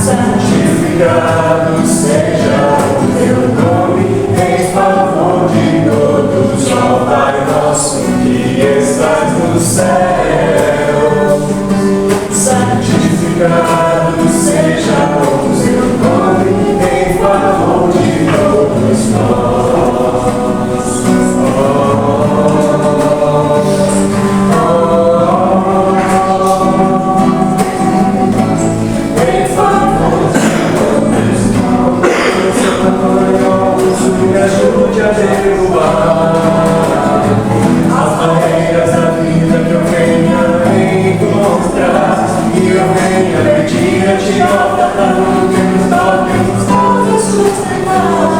santificado seja o teu nome, em favor de todos, ó Pai nosso que estás no céu. Santificado seja o teu nome, em favor de todos nós. Em favor de todos nós, me ajude a derrubar as barreiras da vida que eu venha encontrar, e eu venha pedir a ti, ó Pai, que nos todos sustentar.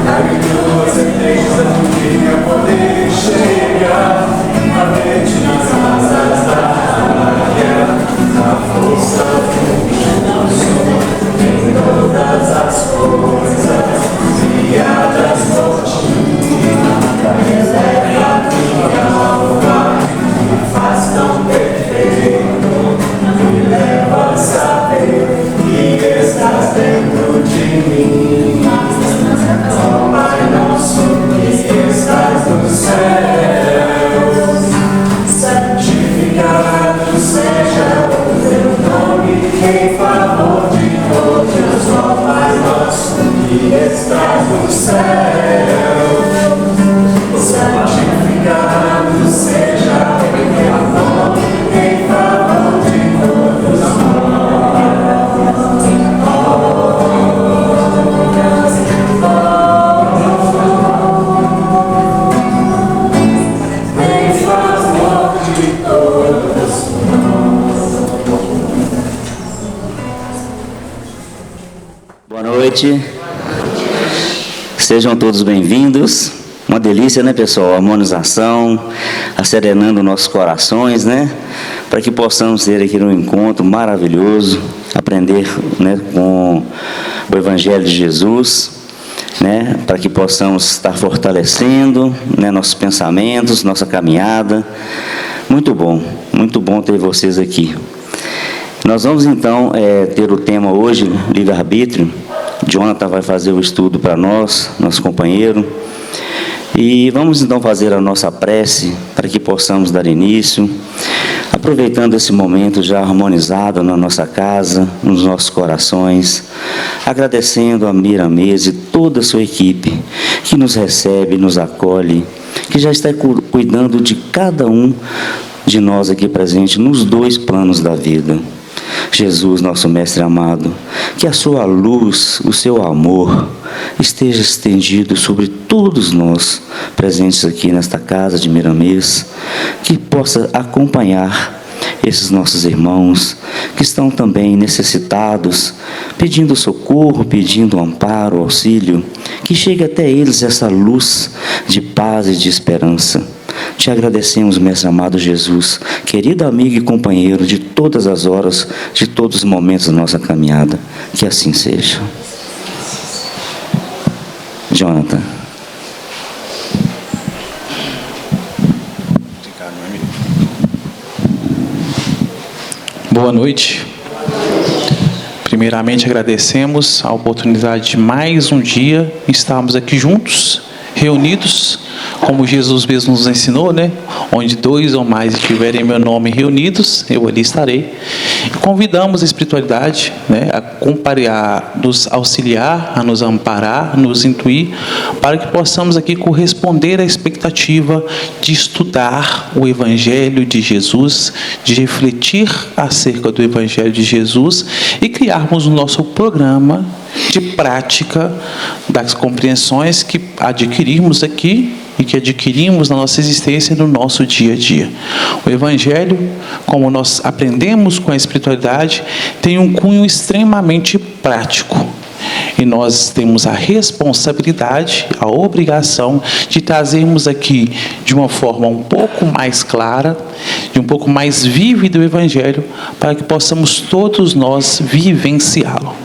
Dá-me tua certeza do dia poder chegar, a mente nas asas da águia, a força do nosso em todas as coisas criadas por ti. Reserva a minha alma, me faz tão perfeito, me leva a saber que estás dentro de mim. Ó Pai nosso que estás no céu, santificado seja o teu nome, em favor de todos, ó Pai nosso que estás no céu. Santificado seja o teu nome, em favor de todos nós. Em favor de todos nós. Boa noite. Sejam todos bem-vindos. Uma delícia, né, pessoal? A harmonização, acerenando nossos corações, né? Para que possamos ter aqui um encontro maravilhoso, aprender, né, com o Evangelho de Jesus, né? Para que possamos estar fortalecendo, né, nossos pensamentos, nossa caminhada. Muito bom ter vocês aqui. Nós vamos então ter o tema hoje, livre-arbítrio. Jonathan vai fazer o estudo para nós, nosso companheiro. E vamos então fazer a nossa prece para que possamos dar início, aproveitando esse momento já harmonizado na nossa casa, nos nossos corações, agradecendo a Miramês e toda a sua equipe que nos recebe, nos acolhe, que já está cuidando de cada um de nós aqui presente nos dois planos da vida. Jesus, nosso Mestre amado, que a sua luz, o seu amor, esteja estendido sobre todos nós presentes aqui nesta casa de Miramês, que possa acompanhar esses nossos irmãos que estão também necessitados, pedindo socorro, pedindo amparo, auxílio, que chegue até eles essa luz de paz e de esperança. Te agradecemos, Mestre amado Jesus, querido amigo e companheiro de todas as horas, de todos os momentos da nossa caminhada. Que assim seja. Jonathan. Boa noite. Primeiramente, agradecemos a oportunidade de mais um dia estarmos aqui juntos, reunidos, como Jesus mesmo nos ensinou, né? Onde dois ou mais estiverem em meu nome reunidos, eu ali estarei. E convidamos a espiritualidade, né, a nos auxiliar, a nos amparar, a nos intuir, para que possamos aqui corresponder à expectativa de estudar o Evangelho de Jesus, de refletir acerca do Evangelho de Jesus e criarmos o nosso programa de prática das compreensões que adquirimos aqui e que adquirimos na nossa existência no nosso dia a dia. O Evangelho, como nós aprendemos com a espiritualidade, tem um cunho extremamente prático. E nós temos a responsabilidade, a obrigação de trazermos aqui de uma forma um pouco mais clara, de um pouco mais vívida o Evangelho, para que possamos todos nós vivenciá-lo.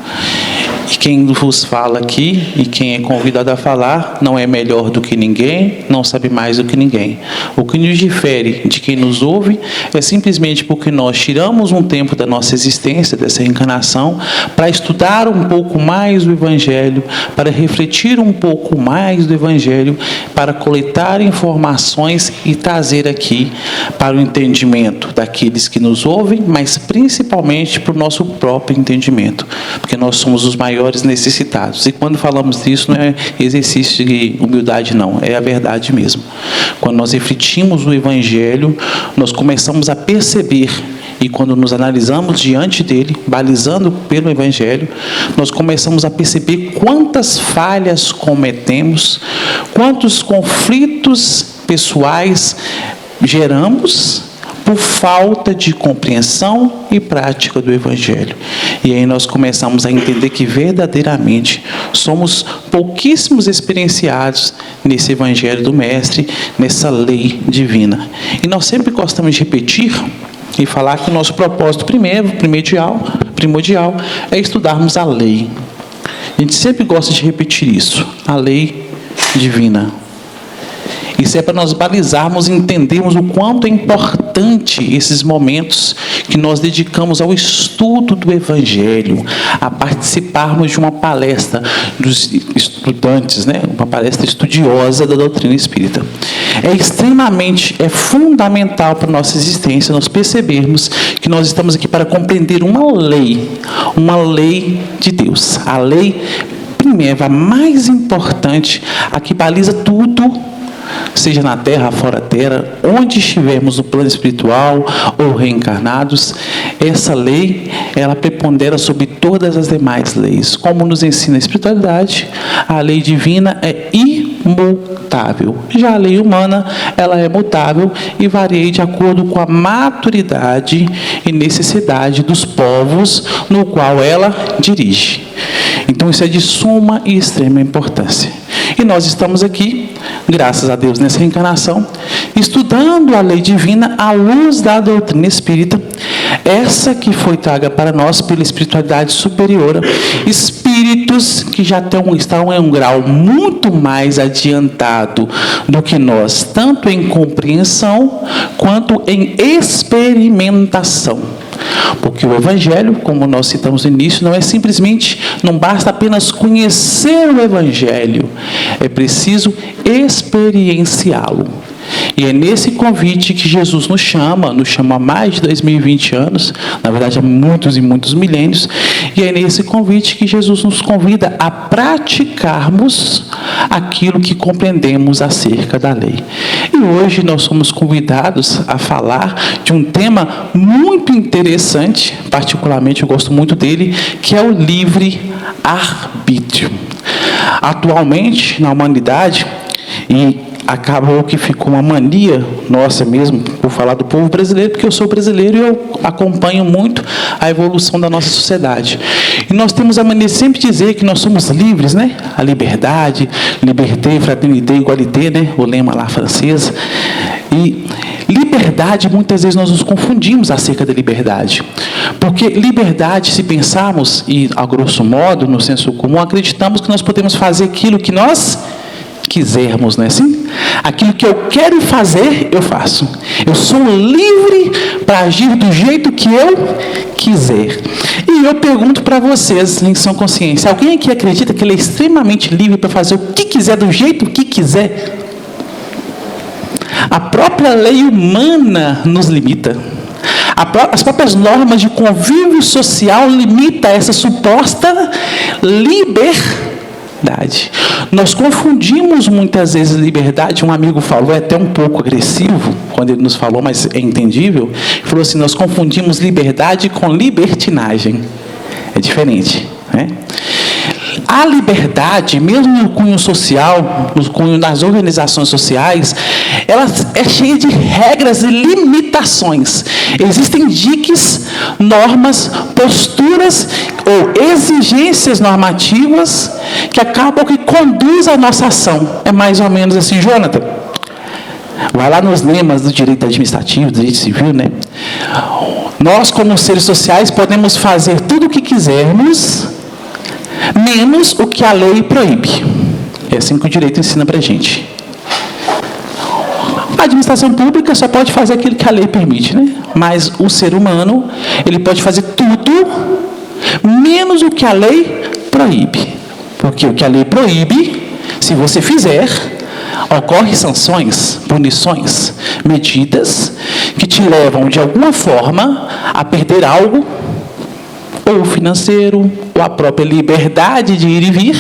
E quem vos fala aqui e quem é convidado a falar não é melhor do que ninguém, não sabe mais do que ninguém. O que nos difere de quem nos ouve é simplesmente porque nós tiramos um tempo da nossa existência, dessa reencarnação, para estudar um pouco mais o Evangelho, para refletir um pouco mais do Evangelho, para coletar informações e trazer aqui para o entendimento daqueles que nos ouvem, mas principalmente para o nosso próprio entendimento, porque nós somos os maiores necessitados. E quando falamos disso, não é exercício de humildade, não, é a verdade mesmo. Quando nós refletimos o Evangelho, nós começamos a perceber, e quando nos analisamos diante dele, balizando pelo Evangelho, nós começamos a perceber quantas falhas cometemos, quantos conflitos pessoais geramos por falta de compreensão e prática do Evangelho. E aí nós começamos a entender que verdadeiramente somos pouquíssimos experienciados nesse Evangelho do Mestre, nessa lei divina. E nós sempre gostamos de repetir e falar que o nosso propósito primordial é estudarmos a lei. A gente sempre gosta de repetir isso, a lei divina. Isso é para nós balizarmos e entendermos o quanto é importante esses momentos que nós dedicamos ao estudo do Evangelho, a participarmos de uma palestra dos estudantes, uma palestra estudiosa da doutrina espírita. É fundamental para a nossa existência nós percebermos que nós estamos aqui para compreender uma lei de Deus. A lei primeira, a mais importante, a que baliza tudo, seja na terra, fora da terra, onde estivermos no plano espiritual ou reencarnados. Essa lei, ela prepondera sobre todas as demais leis. Como nos ensina a espiritualidade, a lei divina é imutável. Já a lei humana, ela é mutável e varia de acordo com a maturidade e necessidade dos povos no qual ela dirige. Então isso é de suma e extrema importância. E nós estamos aqui, graças a Deus, nessa reencarnação, estudando a lei divina à luz da doutrina espírita, essa que foi traga para nós pela espiritualidade superior, espíritos que já estão em um grau muito mais adiantado do que nós, tanto em compreensão quanto em experimentação. Porque o Evangelho, como nós citamos no início, não basta apenas conhecer o Evangelho, é preciso experienciá-lo. E é nesse convite que Jesus nos chama há mais de 2020 anos, na verdade há muitos e muitos milênios, e é nesse convite que Jesus nos convida a praticarmos aquilo que compreendemos acerca da lei. E hoje nós somos convidados a falar de um tema muito interessante, particularmente eu gosto muito dele, que é o livre-arbítrio. Atualmente, na humanidade, acabou que ficou uma mania nossa mesmo, por falar do povo brasileiro, porque eu sou brasileiro e eu acompanho muito a evolução da nossa sociedade. E nós temos a mania de sempre dizer que nós somos livres, A liberdade, liberté, fraternité, égalité, O lema lá francês. E liberdade, muitas vezes nós nos confundimos acerca da liberdade. Porque liberdade, se pensarmos, e a grosso modo, no senso comum, acreditamos que nós podemos fazer aquilo que nós quisermos, não é assim? Aquilo que eu quero fazer, eu faço. Eu sou livre para agir do jeito que eu quiser. E eu pergunto para vocês, em sã consciência, alguém aqui acredita que ele é extremamente livre para fazer o que quiser, do jeito que quiser? A própria lei humana nos limita. As próprias normas de convívio social limitam essa suposta liberdade. Nós confundimos muitas vezes liberdade. Um amigo falou, é até um pouco agressivo quando ele nos falou, mas é entendível. Ele falou assim: nós confundimos liberdade com libertinagem. É diferente, A liberdade, mesmo no cunho social, no cunho das organizações sociais, ela é cheia de regras e limitações. Existem diques, normas, posturas ou exigências normativas que acabam que conduzem a nossa ação. É mais ou menos assim, Jonathan. Vai lá nos lemas do direito administrativo, do direito civil, Nós, como seres sociais, podemos fazer tudo o que quisermos, menos o que a lei proíbe. É assim que o direito ensina para a gente. A administração pública só pode fazer aquilo que a lei permite, né? Mas o ser humano, ele pode fazer tudo, menos o que a lei proíbe. Porque o que a lei proíbe, se você fizer, ocorrem sanções, punições, medidas que te levam, de alguma forma, a perder algo, ou financeiro, ou a própria liberdade de ir e vir,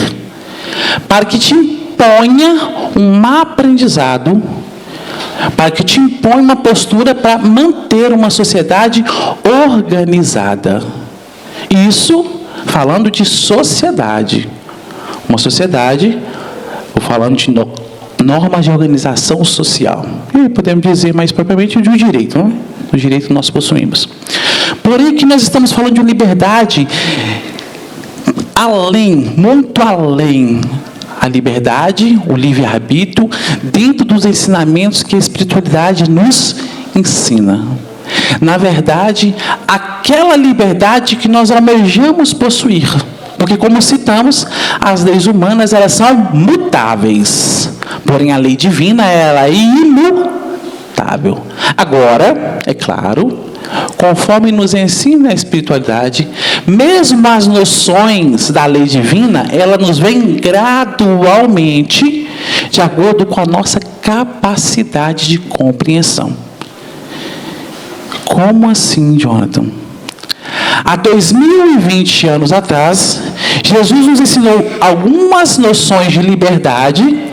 para que te imponha um aprendizado, para que te imponha uma postura para manter uma sociedade organizada. Isso falando de sociedade. Uma sociedade, ou falando de normas de organização social. E podemos dizer mais propriamente de um direito, não é? O direito que nós possuímos. Porém, que nós estamos falando de uma liberdade além, muito além, a liberdade, o livre-arbítrio, dentro dos ensinamentos que a espiritualidade nos ensina. Na verdade, aquela liberdade que nós almejamos possuir. Porque, como citamos, as leis humanas, elas são mutáveis. Porém, a lei divina, ela é imutável. Agora, é claro, conforme nos ensina a espiritualidade, mesmo as noções da lei divina, ela nos vem gradualmente, de acordo com a nossa capacidade de compreensão. Como assim, Jonathan? Há 2020 anos atrás, Jesus nos ensinou algumas noções de liberdade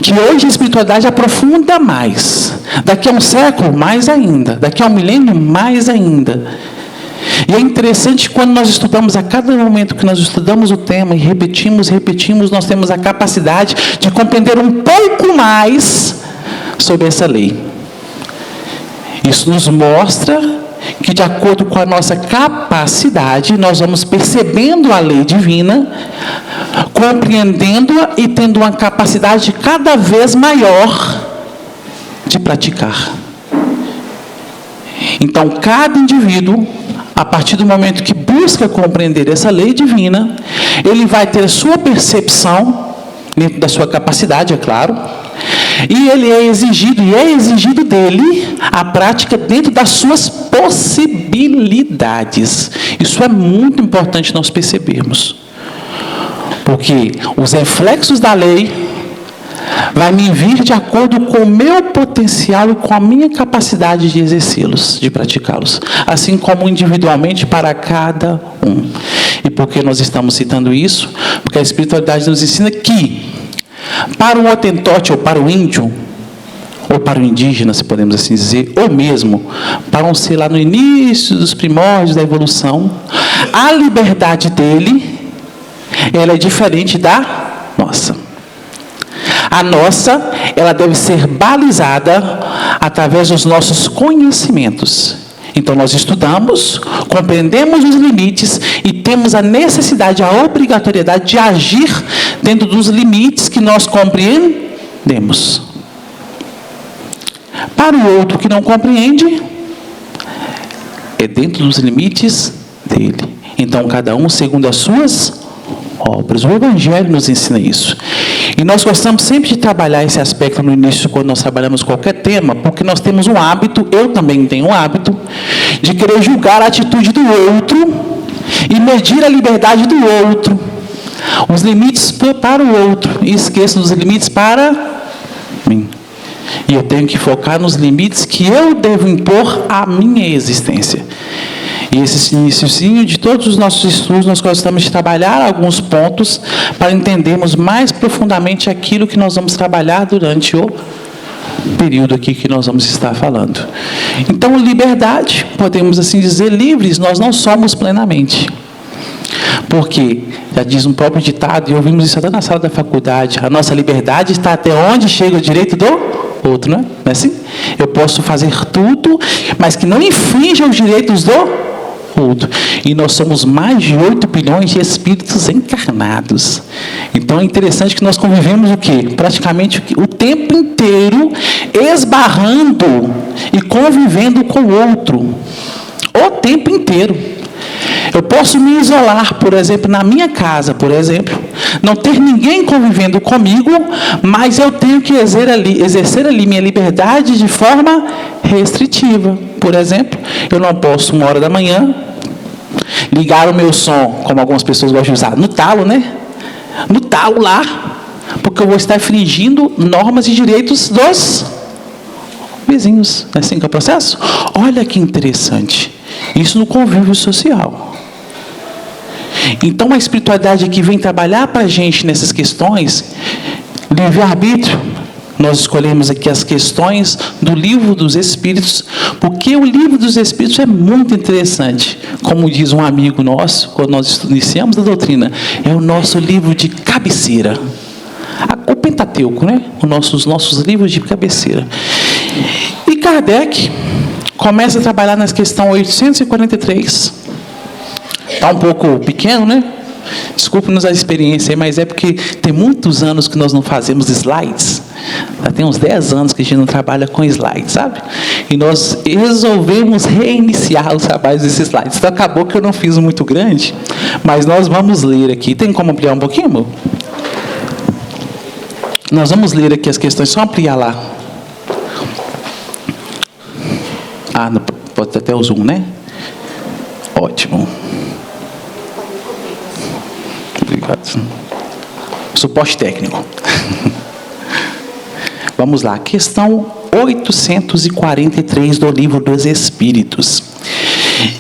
que hoje a espiritualidade aprofunda mais. Daqui a um século, mais ainda. Daqui a um milênio, mais ainda. E é interessante quando nós estudamos, a cada momento que nós estudamos o tema e repetimos, nós temos a capacidade de compreender um pouco mais sobre essa lei. Isso nos mostra que, de acordo com a nossa capacidade, nós vamos percebendo a lei divina, compreendendo-a e tendo uma capacidade cada vez maior de praticar. Então, cada indivíduo, a partir do momento que busca compreender essa lei divina, ele vai ter a sua percepção, dentro da sua capacidade, é claro, e ele é exigido dele a prática dentro das suas possibilidades. Isso é muito importante nós percebermos. Porque os reflexos da lei vai me vir de acordo com o meu potencial e com a minha capacidade de exercê-los, de praticá-los. Assim como individualmente para cada um. E por que nós estamos citando isso? Porque a espiritualidade nos ensina que, para o hotentote, ou para o índio, ou para o indígena, se podemos assim dizer, ou mesmo para um ser lá no início dos primórdios da evolução, a liberdade dele, ela é diferente da nossa. A nossa, ela deve ser balizada através dos nossos conhecimentos. Então, nós estudamos, compreendemos os limites e temos a necessidade, a obrigatoriedade de agir dentro dos limites que nós compreendemos. Para o outro que não compreende, é dentro dos limites dele. Então, cada um segundo as suas obras. O Evangelho nos ensina isso. E nós gostamos sempre de trabalhar esse aspecto no início, quando nós trabalhamos qualquer tema, porque nós temos um hábito, eu também tenho um hábito, de querer julgar a atitude do outro e medir a liberdade do outro, os limites para o outro, e esqueço dos limites para mim. E eu tenho que focar nos limites que eu devo impor à minha existência. E esse iniciozinho de todos os nossos estudos, nós gostamos de trabalhar alguns pontos para entendermos mais profundamente aquilo que nós vamos trabalhar durante o período aqui que nós vamos estar falando. Então, liberdade, podemos assim dizer, livres, nós não somos plenamente. Porque, já diz um próprio ditado, e ouvimos isso até na sala da faculdade, a nossa liberdade está até onde chega o direito do outro, não é assim? Eu posso fazer tudo, mas que não infrinja os direitos do outro. E nós somos mais de 8 bilhões de espíritos encarnados. Então é interessante que nós convivemos o quê? Praticamente o tempo inteiro esbarrando e convivendo com o outro. O tempo inteiro. Eu posso me isolar, por exemplo, na minha casa, por exemplo, não ter ninguém convivendo comigo, mas eu tenho que exercer ali minha liberdade de forma restritiva. Por exemplo, eu não posso, 1h da manhã, ligar o meu som, como algumas pessoas gostam de usar, no talo, né? No talo lá, porque eu vou estar infringindo normas e direitos dos vizinhos. É assim que é o processo? Olha que interessante. Isso no convívio social. Então, a espiritualidade que vem trabalhar para a gente nessas questões, livre-arbítrio, nós escolhemos aqui as questões do Livro dos Espíritos, porque o Livro dos Espíritos é muito interessante. Como diz um amigo nosso, quando nós iniciamos a doutrina, é o nosso livro de cabeceira. O Pentateuco, né? Os nossos livros de cabeceira. E Kardec começa a trabalhar na questão 843. Está um pouco pequeno, né? Desculpe-nos a experiência, mas é porque tem muitos anos que nós não fazemos slides. Já tem uns 10 anos que a gente não trabalha com slides, sabe? E nós resolvemos reiniciar os trabalhos desses slides. Então acabou que eu não fiz muito grande, mas nós vamos ler aqui. Tem como ampliar um pouquinho, amor? Nós vamos ler aqui as questões, só ampliar lá. Não, pode até o zoom, né? Ótimo. Obrigado. Suporte técnico. Vamos lá. Questão 843 do Livro dos Espíritos.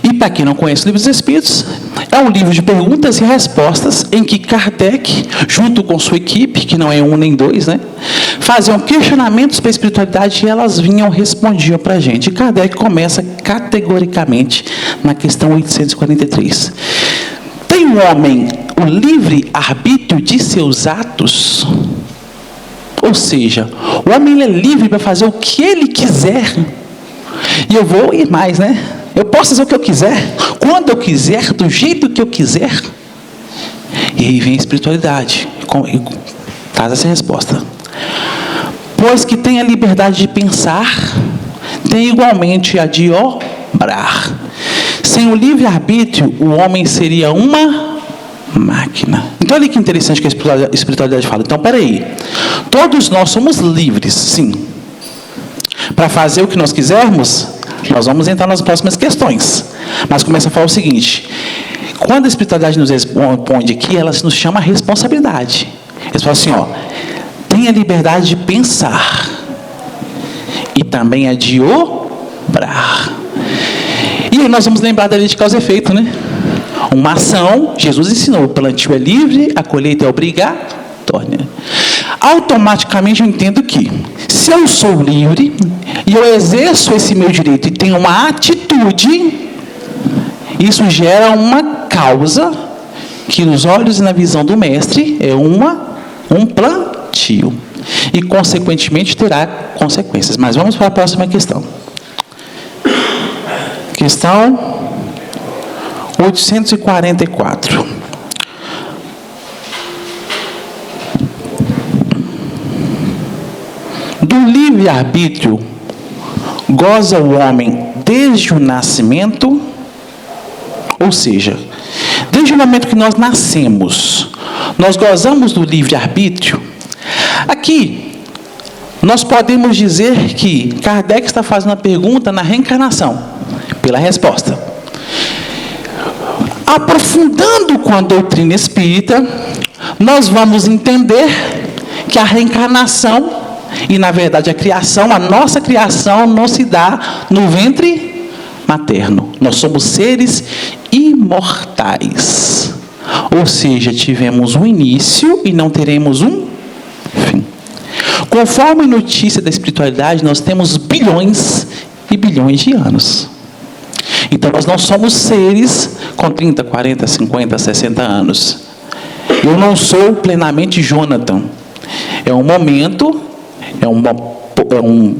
E para quem não conhece o Livro dos Espíritos, é um livro de perguntas e respostas em que Kardec, junto com sua equipe, que não é um nem dois, né, faziam questionamentos para a espiritualidade e elas vinham respondiam para a gente. E Kardec começa categoricamente na questão 843. Tem o homem o livre arbítrio de seus atos? Ou seja, o homem ele é livre para fazer o que ele quiser. E eu vou ir mais, né? Eu posso fazer o que eu quiser, quando eu quiser, do jeito que eu quiser. E aí vem a espiritualidade, e traz essa resposta. Pois que tem a liberdade de pensar, tem igualmente a de obrar. Sem o livre-arbítrio, o homem seria uma máquina. Então, olha que interessante que a espiritualidade fala. Então, peraí. Todos nós somos livres, sim. Para fazer o que nós quisermos, nós vamos entrar nas próximas questões. Mas começa a falar o seguinte. Quando a espiritualidade nos responde aqui, ela nos chama a responsabilidade. Eles falam assim, tem a liberdade de pensar. E também a de obrar. E aí nós vamos lembrar da lei de causa e efeito, né? Uma ação, Jesus ensinou, o plantio é livre, a colheita é obrigatória. Automaticamente eu entendo que, se eu sou livre, e eu exerço esse meu direito e tenho uma atitude, isso gera uma causa, que nos olhos e na visão do mestre, é um plantio. E, consequentemente, terá consequências. Mas vamos para a próxima questão. Questão 844. Do livre-arbítrio goza o homem desde o nascimento, ou seja, desde o momento que nós nascemos, nós gozamos do livre-arbítrio. Aqui, nós podemos dizer que Kardec está fazendo a pergunta na reencarnação, pela resposta. Aprofundando com a doutrina espírita, nós vamos entender que a reencarnação, e na verdade a criação, a nossa criação não se dá no ventre materno. Nós somos seres imortais. Ou seja, tivemos um início e não teremos um fim. Conforme notícia da espiritualidade, nós temos bilhões e bilhões de anos. Então, nós não somos seres com 30, 40, 50, 60 anos. Eu não sou plenamente Jonathan. É um momento, é um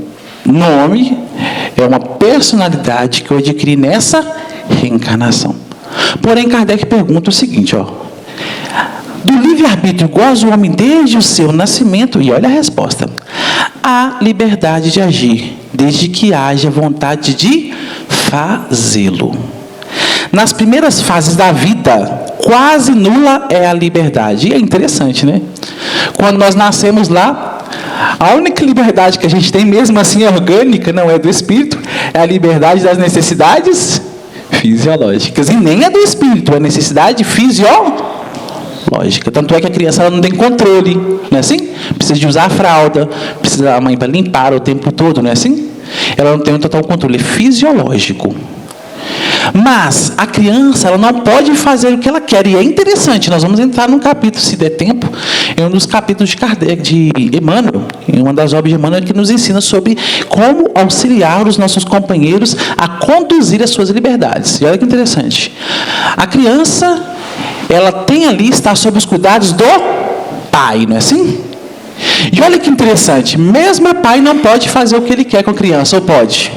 nome, é uma personalidade que eu adquiri nessa reencarnação. Porém, Kardec pergunta o seguinte, do livre-arbítrio goza o homem desde o seu nascimento, e olha a resposta, há liberdade de agir, desde que haja vontade de fazê-lo. Nas primeiras fases da vida, quase nula é a liberdade. E é interessante, né? Quando nós nascemos lá, a única liberdade que a gente tem, mesmo assim orgânica, não é do espírito, é a liberdade das necessidades fisiológicas. E nem é do espírito, é necessidade fisiológica. Tanto é que a criança ela não tem controle, não é assim? Precisa de usar a fralda, precisa da mãe para limpar o tempo todo, não é assim? Ela não tem um total controle, é fisiológico. Mas a criança, ela não pode fazer o que ela quer. E é interessante, nós vamos entrar num capítulo, se der tempo, em um dos capítulos de Kardec, de Emmanuel, em uma das obras de Emmanuel, que nos ensina sobre como auxiliar os nossos companheiros a conduzir as suas liberdades. E olha que interessante. A criança, ela tem ali, está sob os cuidados do pai, não é assim? E olha que interessante, mesmo o pai não pode fazer o que ele quer com a criança, ou pode?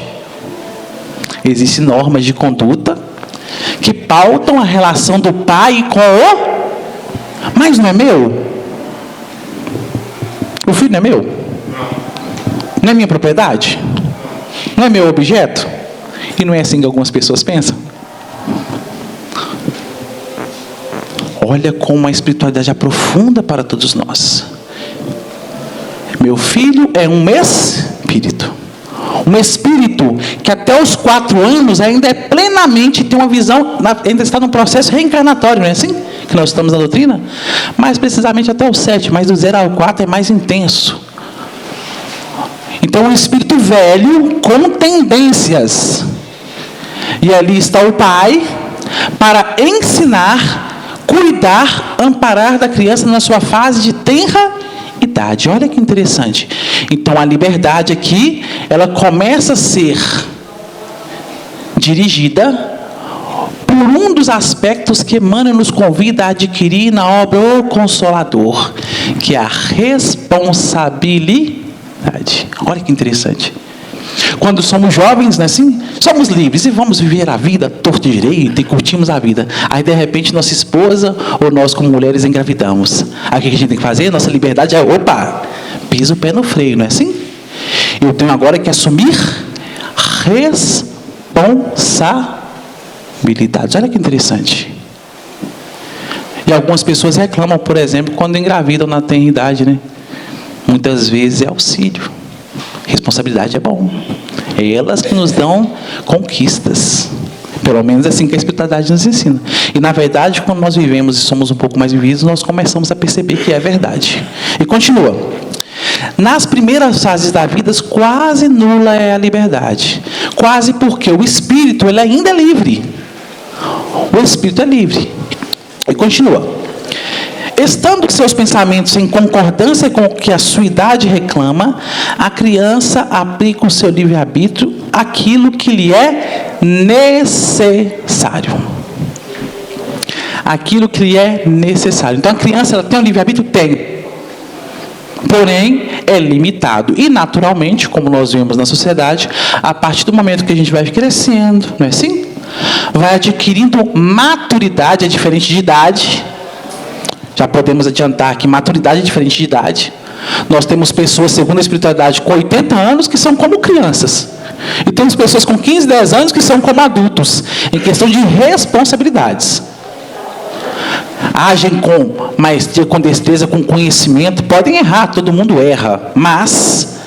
Existem normas de conduta que pautam a relação do pai com o... Mas não é meu? O filho não é meu? Não é minha propriedade? Não é meu objeto? E não é assim que algumas pessoas pensam? Olha como a espiritualidade é profunda para todos nós. Meu filho é um espírito. Um espírito que até os 4 anos ainda é plenamente, tem uma visão, ainda está no processo reencarnatório, não é assim? Que nós estamos na doutrina? Mais precisamente até os 7, mas do 0 ao 4 é mais intenso. Então, um espírito velho com tendências. E ali está o pai para ensinar, cuidar, amparar da criança na sua fase de tenra idade. Olha que interessante. Então a liberdade aqui, ela começa a ser dirigida por um dos aspectos que Emmanuel nos convida a adquirir na obra O Consolador, que é a responsabilidade. Olha que interessante. Quando somos jovens, né, assim, somos livres e vamos viver a vida torto e direito e curtimos a vida. Aí, de repente, nossa esposa ou nós, como mulheres, engravidamos. Aí, o que a gente tem que fazer? Nossa liberdade é, opa, pisa o pé no freio, não é assim? Eu tenho agora que assumir responsabilidades. Olha que interessante. E algumas pessoas reclamam, por exemplo, quando engravidam na tenridade, né? Muitas vezes é auxílio. Responsabilidade é bom. É elas que nos dão conquistas. Pelo menos é assim que a espiritualidade nos ensina. E, na verdade, quando nós vivemos e somos um pouco mais vividos, nós começamos a perceber que é verdade. E continua. Nas primeiras fases da vida, quase nula é a liberdade. Quase porque o espírito ele ainda é livre. O espírito é livre. E continua. Estando seus pensamentos em concordância com o que a sua idade reclama, a criança aplica o seu livre-arbítrio àquilo que lhe é necessário. Aquilo que lhe é necessário. Então a criança ela tem um livre-arbítrio? Tem. Porém, é limitado. E naturalmente, como nós vemos na sociedade, a partir do momento que a gente vai crescendo, não é assim? Vai adquirindo maturidade, é diferente de idade. Já podemos adiantar que maturidade é diferente de idade. Nós temos pessoas, segundo a espiritualidade, com 80 anos que são como crianças. E temos pessoas com 15, 10 anos que são como adultos, em questão de responsabilidades. Agem com maestria, com destreza, com conhecimento. Podem errar, todo mundo erra. Mas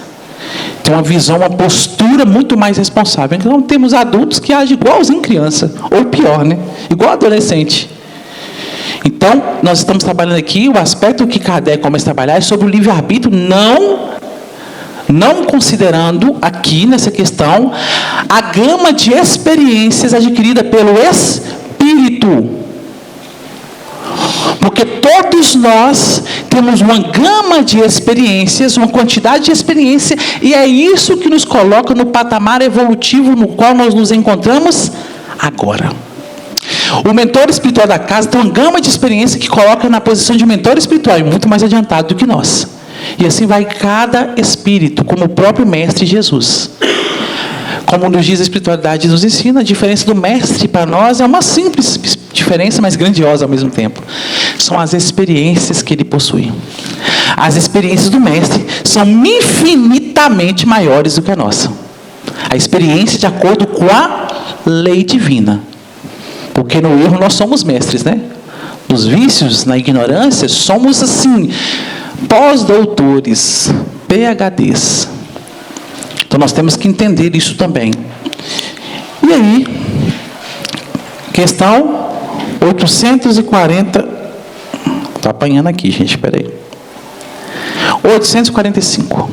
tem uma visão, uma postura muito mais responsável. Então temos adultos que agem igualzinho criança. Ou pior, né? Igual adolescente. Então, nós estamos trabalhando aqui, o aspecto que Kardec começa a trabalhar é sobre o livre-arbítrio, não considerando aqui, nessa questão, a gama de experiências adquirida pelo Espírito. Porque todos nós temos uma gama de experiências, uma quantidade de experiência, e é isso que nos coloca no patamar evolutivo no qual nós nos encontramos agora. O mentor espiritual da casa tem uma gama de experiência que coloca na posição de mentor espiritual, e muito mais adiantado do que nós. E assim vai cada espírito, como o próprio Mestre Jesus. Como nos diz a espiritualidade, nos ensina, a diferença do Mestre para nós é uma simples diferença, mas grandiosa ao mesmo tempo. São as experiências que ele possui. As experiências do Mestre são infinitamente maiores do que a nossa. A experiência de acordo com a lei divina. Porque no erro nós somos mestres, né? Nos vícios, na ignorância, somos assim, pós-doutores, PhDs. Então nós temos que entender isso também. E aí, questão 840. Estou apanhando aqui, gente, espera aí. 845.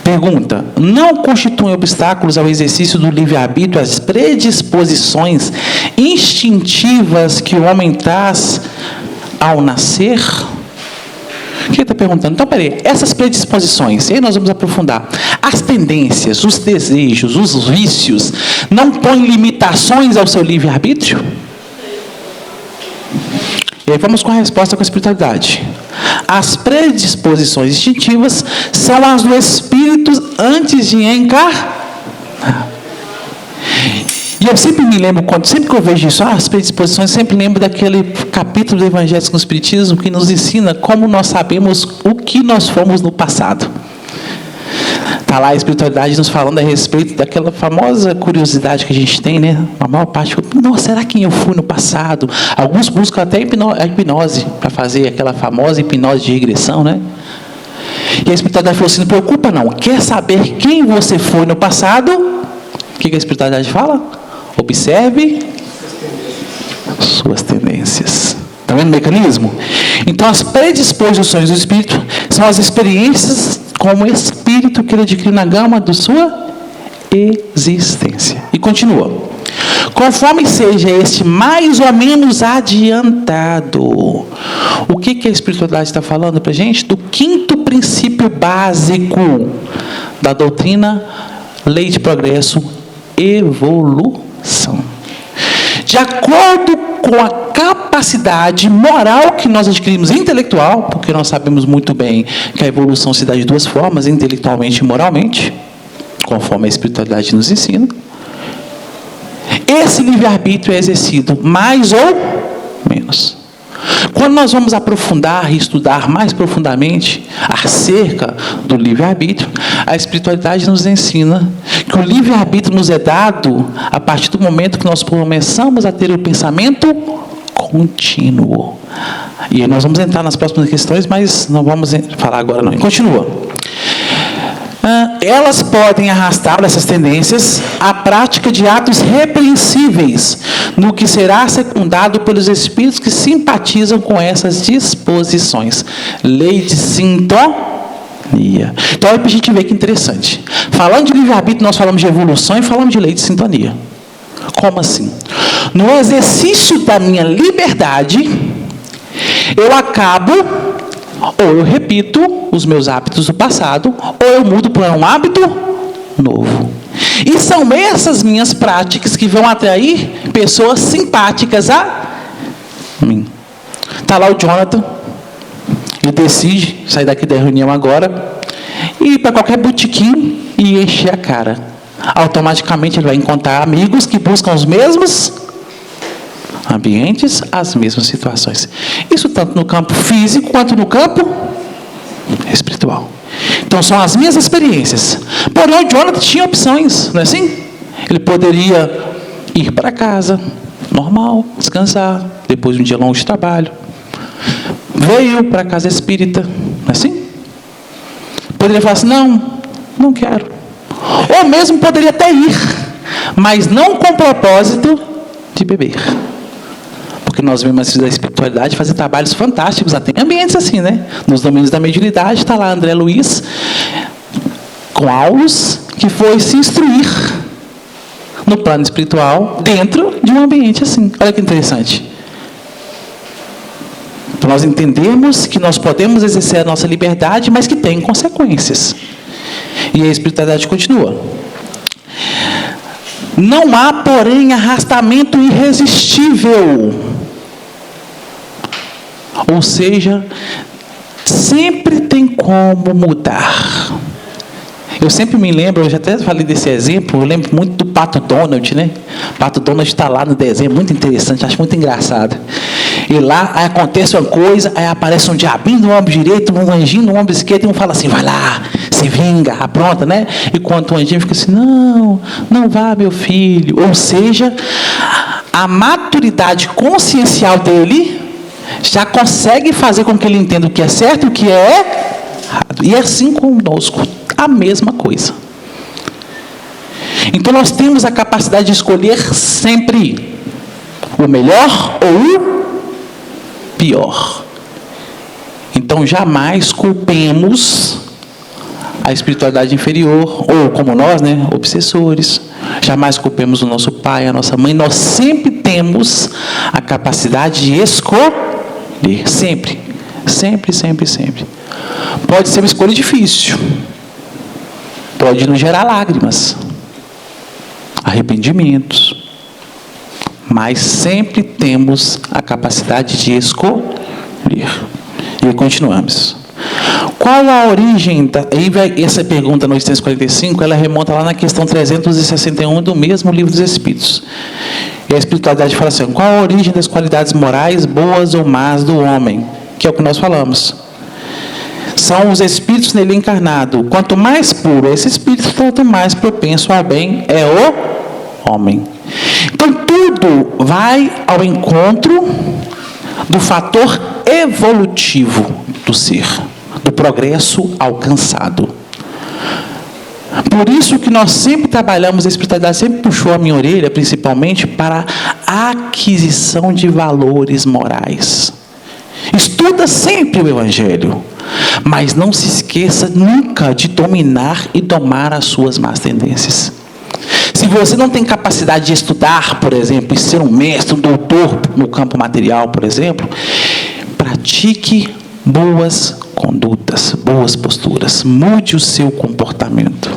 Pergunta: não constituem obstáculos ao exercício do livre-arbítrio as predisposições instintivas que o homem traz ao nascer? O que ele está perguntando? Então, peraí, essas predisposições, e aí nós vamos aprofundar. As tendências, os desejos, os vícios, não põem limitações ao seu livre-arbítrio? E aí vamos com a resposta com a espiritualidade. As predisposições instintivas são as do espírito antes de encarnar. E eu sempre me lembro, sempre que eu vejo isso, as predisposições, sempre lembro daquele capítulo do Evangelho com o Espiritismo que nos ensina como nós sabemos o que nós fomos no passado. Está lá a espiritualidade nos falando a respeito daquela famosa curiosidade que a gente tem, né? A maior parte, nossa, será quem eu fui no passado? Alguns buscam até a hipnose, para fazer aquela famosa hipnose de regressão, né? E a espiritualidade falou assim: não preocupa não, quer saber quem você foi no passado? O que a espiritualidade fala? Observe suas tendências. Está vendo o mecanismo? Então, as predisposições do espírito são as experiências como espírito que ele adquire na gama da sua existência. E continua: conforme seja este mais ou menos adiantado. O que a espiritualidade está falando para a gente? Do quinto princípio básico da doutrina Lei de Progresso, evolução. De acordo com a capacidade moral que nós adquirimos, intelectual, porque nós sabemos muito bem que a evolução se dá de duas formas, intelectualmente e moralmente, conforme a espiritualidade nos ensina. Esse livre-arbítrio é exercido mais ou menos. Quando nós vamos aprofundar e estudar mais profundamente acerca do livre-arbítrio, a espiritualidade nos ensina que o livre-arbítrio nos é dado a partir do momento que nós começamos a ter o pensamento contínuo. E aí nós vamos entrar nas próximas questões, mas não vamos falar agora não. E continua. Elas podem arrastar essas tendências à prática de atos repreensíveis, no que será secundado pelos espíritos que simpatizam com essas disposições. Lei de sintonia. Então, aí para a gente ver que interessante. Falando de livre-arbítrio, nós falamos de evolução e falamos de lei de sintonia. Como assim? No exercício da minha liberdade, eu acabo, ou eu repito os meus hábitos do passado, ou eu mudo para um hábito novo. E são essas minhas práticas que vão atrair pessoas simpáticas a mim. Está lá o Jonathan, ele decide sair daqui da reunião agora, e ir para qualquer botequim e encher a cara. Automaticamente ele vai encontrar amigos que buscam os mesmos ambientes, as mesmas situações. Isso tanto no campo físico quanto no campo espiritual. Então são as minhas experiências. Porém, o Jonathan tinha opções, não é assim? Ele poderia ir para casa, normal, descansar, depois de um dia longo de trabalho. Veio para a casa espírita, não é assim? Poderia falar assim: não quero. Ou mesmo poderia até ir, mas não com o propósito de beber. Porque nós vemos da espiritualidade fazer trabalhos fantásticos, até em ambientes assim, né? Nos domínios da mediunidade, está lá André Luiz, com aulas, que foi se instruir no plano espiritual, dentro de um ambiente assim. Olha que interessante. Para nós entendermos que nós podemos exercer a nossa liberdade, mas que tem consequências. E a espiritualidade continua. Não há, porém, arrastamento irresistível. Ou seja, sempre tem como mudar. Eu sempre me lembro, eu já até falei desse exemplo, eu lembro muito do Pato Donald, né? O Pato Donald está lá no desenho, muito interessante, acho muito engraçado. E lá aí acontece uma coisa, aí aparece um diabinho no ombro direito, um anjinho no ombro esquerdo, e um fala assim: vai lá, se vinga, apronta, né? Enquanto o anjinho fica assim: não vá, meu filho. Ou seja, a maturidade consciencial dele já consegue fazer com que ele entenda o que é certo e o que é errado. E assim conosco, a mesma coisa. Então nós temos a capacidade de escolher sempre o melhor ou o pior. Então jamais culpemos a espiritualidade inferior, ou como nós, né, obsessores. Jamais culpemos o nosso pai, a nossa mãe. Nós sempre temos a capacidade de escolher. Sempre. Sempre, sempre, sempre. Pode ser uma escolha difícil. Pode nos gerar lágrimas, arrependimentos. Mas sempre temos a capacidade de escolher. E continuamos. Qual a origem essa pergunta no 845, ela remonta lá na questão 361 do mesmo Livro dos Espíritos. E a espiritualidade fala assim: qual a origem das qualidades morais, boas ou más do homem? Que é o que nós falamos. São os espíritos nele encarnado. Quanto mais puro esse espírito, tanto mais propenso ao bem é o homem. Então tudo vai ao encontro do fator evolutivo do ser, do progresso alcançado. Por isso que nós sempre trabalhamos, a espiritualidade sempre puxou a minha orelha, principalmente para a aquisição de valores morais. Estuda sempre o Evangelho, mas não se esqueça nunca de dominar e domar as suas más tendências. Se você não tem capacidade de estudar, por exemplo, e ser um mestre, um doutor no campo material, por exemplo, pratique boas condutas, boas posturas. Mude o seu comportamento.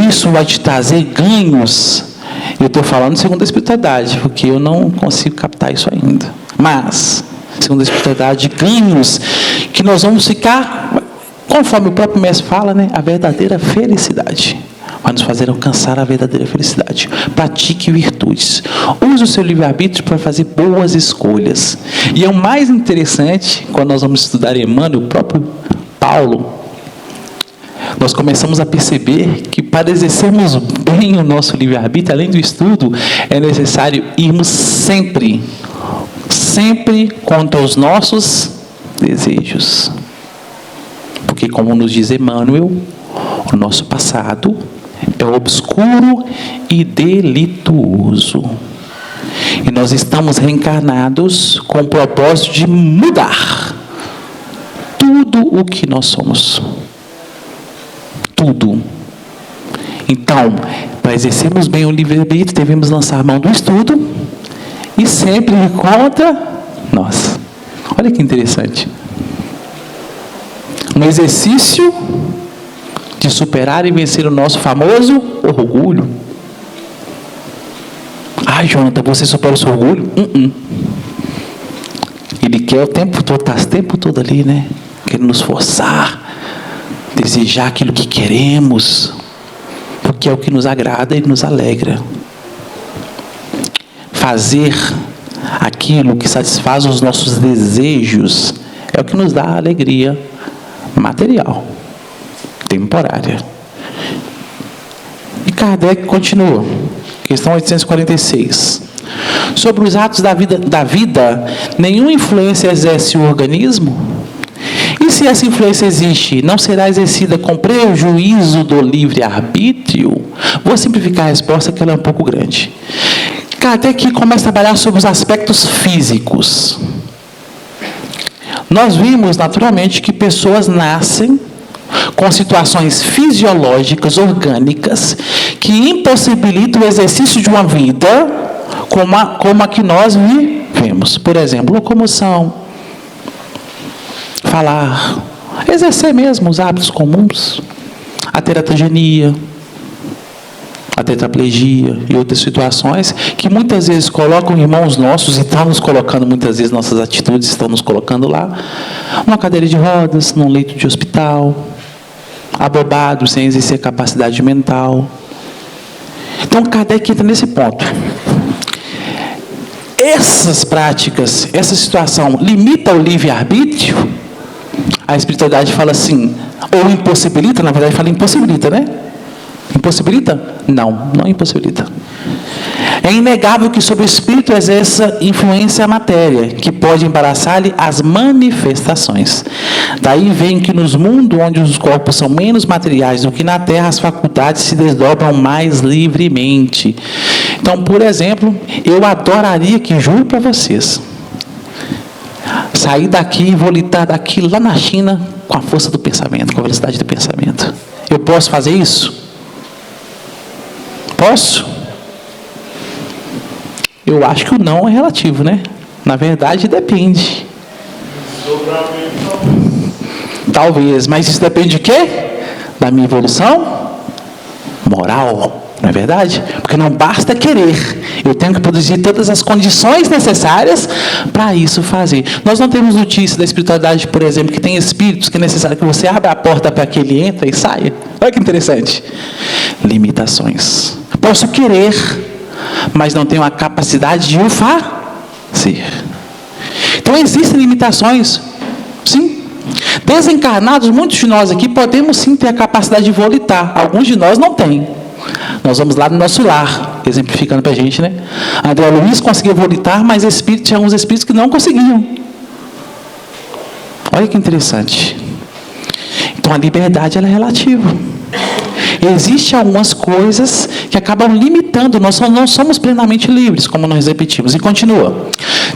Isso vai te trazer ganhos. Eu estou falando segundo a espiritualidade, porque eu não consigo captar isso ainda. Mas, segundo a espiritualidade, ganhos que nós vamos ficar, conforme o próprio mestre fala, né, a verdadeira felicidade. Vai nos fazer alcançar a verdadeira felicidade. Pratique virtudes. Use o seu livre-arbítrio para fazer boas escolhas. E é o mais interessante, quando nós vamos estudar Emmanuel, o próprio Paulo, nós começamos a perceber que para exercermos bem o nosso livre-arbítrio, além do estudo, é necessário irmos sempre contra os nossos desejos. Porque, como nos diz Emmanuel, o nosso passado é obscuro e delituoso. E nós estamos reencarnados com o propósito de mudar tudo o que nós somos. Tudo. Então, para exercermos bem o livre-arbítrio, devemos lançar mão do estudo e sempre ir contra nós. Olha que interessante. Um exercício de superar e vencer o nosso famoso orgulho. Ai, Jonathan, você supera o seu orgulho? Ele quer o tempo todo, está o tempo todo ali, né? Querendo nos forçar, desejar aquilo que queremos, porque é o que nos agrada e nos alegra. Fazer aquilo que satisfaz os nossos desejos é o que nos dá alegria material, temporária. E Kardec continua, questão 846. Sobre os atos da vida, nenhuma influência exerce o organismo? E se essa influência existe, não será exercida com prejuízo do livre-arbítrio? Vou simplificar a resposta, que ela é um pouco grande. Kardec começa a trabalhar sobre os aspectos físicos. Nós vimos, naturalmente, que pessoas nascem com situações fisiológicas, orgânicas, que impossibilitam o exercício de uma vida como a que nós vivemos. Por exemplo, locomoção, falar, exercer mesmo os hábitos comuns, a teratogenia, a tetraplegia e outras situações que muitas vezes colocam irmãos nossos, e estão nos colocando, muitas vezes nossas atitudes estão nos colocando lá, uma cadeira de rodas, num leito de hospital, abobados, sem exercer capacidade mental. Então, Kardec entra nesse ponto. Essas práticas, essa situação limita o livre-arbítrio? A espiritualidade fala assim, ou impossibilita, na verdade fala impossibilita, né? Impossibilita? Não, não impossibilita. É inegável que sobre o espírito exerça influência a matéria, que pode embaraçar-lhe as manifestações. Daí vem que nos mundos onde os corpos são menos materiais do que na Terra, as faculdades se desdobram mais livremente. Então, por exemplo, eu adoraria que, juro para vocês, sair daqui e volitar daqui lá na China com a força do pensamento, com a velocidade do pensamento. Eu posso fazer isso? Posso? Eu acho que o não é relativo, né? Na verdade, depende. Talvez, mas isso depende de quê? Da minha evolução moral, não é verdade? Porque não basta querer, eu tenho que produzir todas as condições necessárias para isso fazer. Nós não temos notícia da espiritualidade, por exemplo, que tem espíritos que é necessário que você abra a porta para que ele entre e saia. Olha que interessante. Limitações. Posso querer, mas não tenho a capacidade de o fazer. Então existem limitações, sim. Desencarnados, muitos de nós aqui podemos sim ter a capacidade de volitar. Alguns de nós não têm. Nós vamos lá no nosso lar, exemplificando para a gente, né? André Luiz conseguia volitar, mas tinha alguns espíritos que não conseguiam. Olha que interessante. Então a liberdade ela é relativa. Existem algumas coisas que acabam limitando, nós não somos plenamente livres, como nós repetimos. E continua.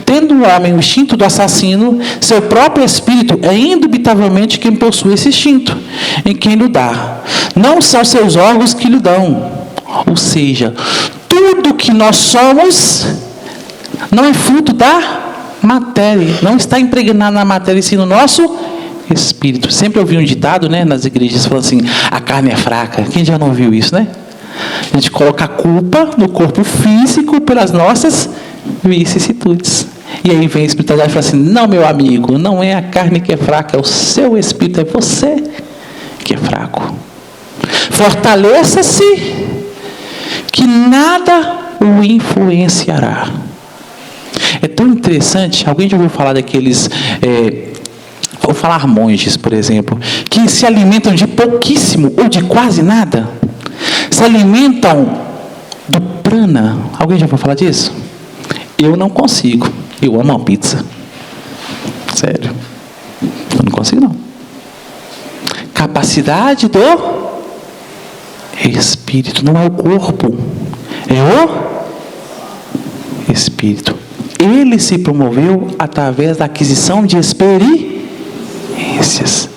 Tendo o homem o instinto do assassino, seu próprio espírito é indubitavelmente quem possui esse instinto, em quem lhe dá. Não são seus órgãos que lhe dão. Ou seja, tudo que nós somos não é fruto da matéria, não está impregnado na matéria, e sim no nosso espírito. Sempre ouvi um ditado, né, nas igrejas, falando assim, a carne é fraca. Quem já não ouviu isso, né? A gente coloca a culpa no corpo físico pelas nossas vicissitudes. E aí vem a espiritualidade e fala assim, não, meu amigo, não é a carne que é fraca, é o seu espírito, é você que é fraco. Fortaleça-se, que nada o influenciará. É tão interessante, alguém já ouviu falar daqueles... vou falar monges, por exemplo, que se alimentam de pouquíssimo ou de quase nada. Se alimentam do prana. Alguém já ouviu falar disso? Eu não consigo. Eu amo uma pizza. Sério. Eu não consigo, não. Capacidade do espírito. Não é o corpo. É o espírito. Ele se promoveu através da aquisição de experiências.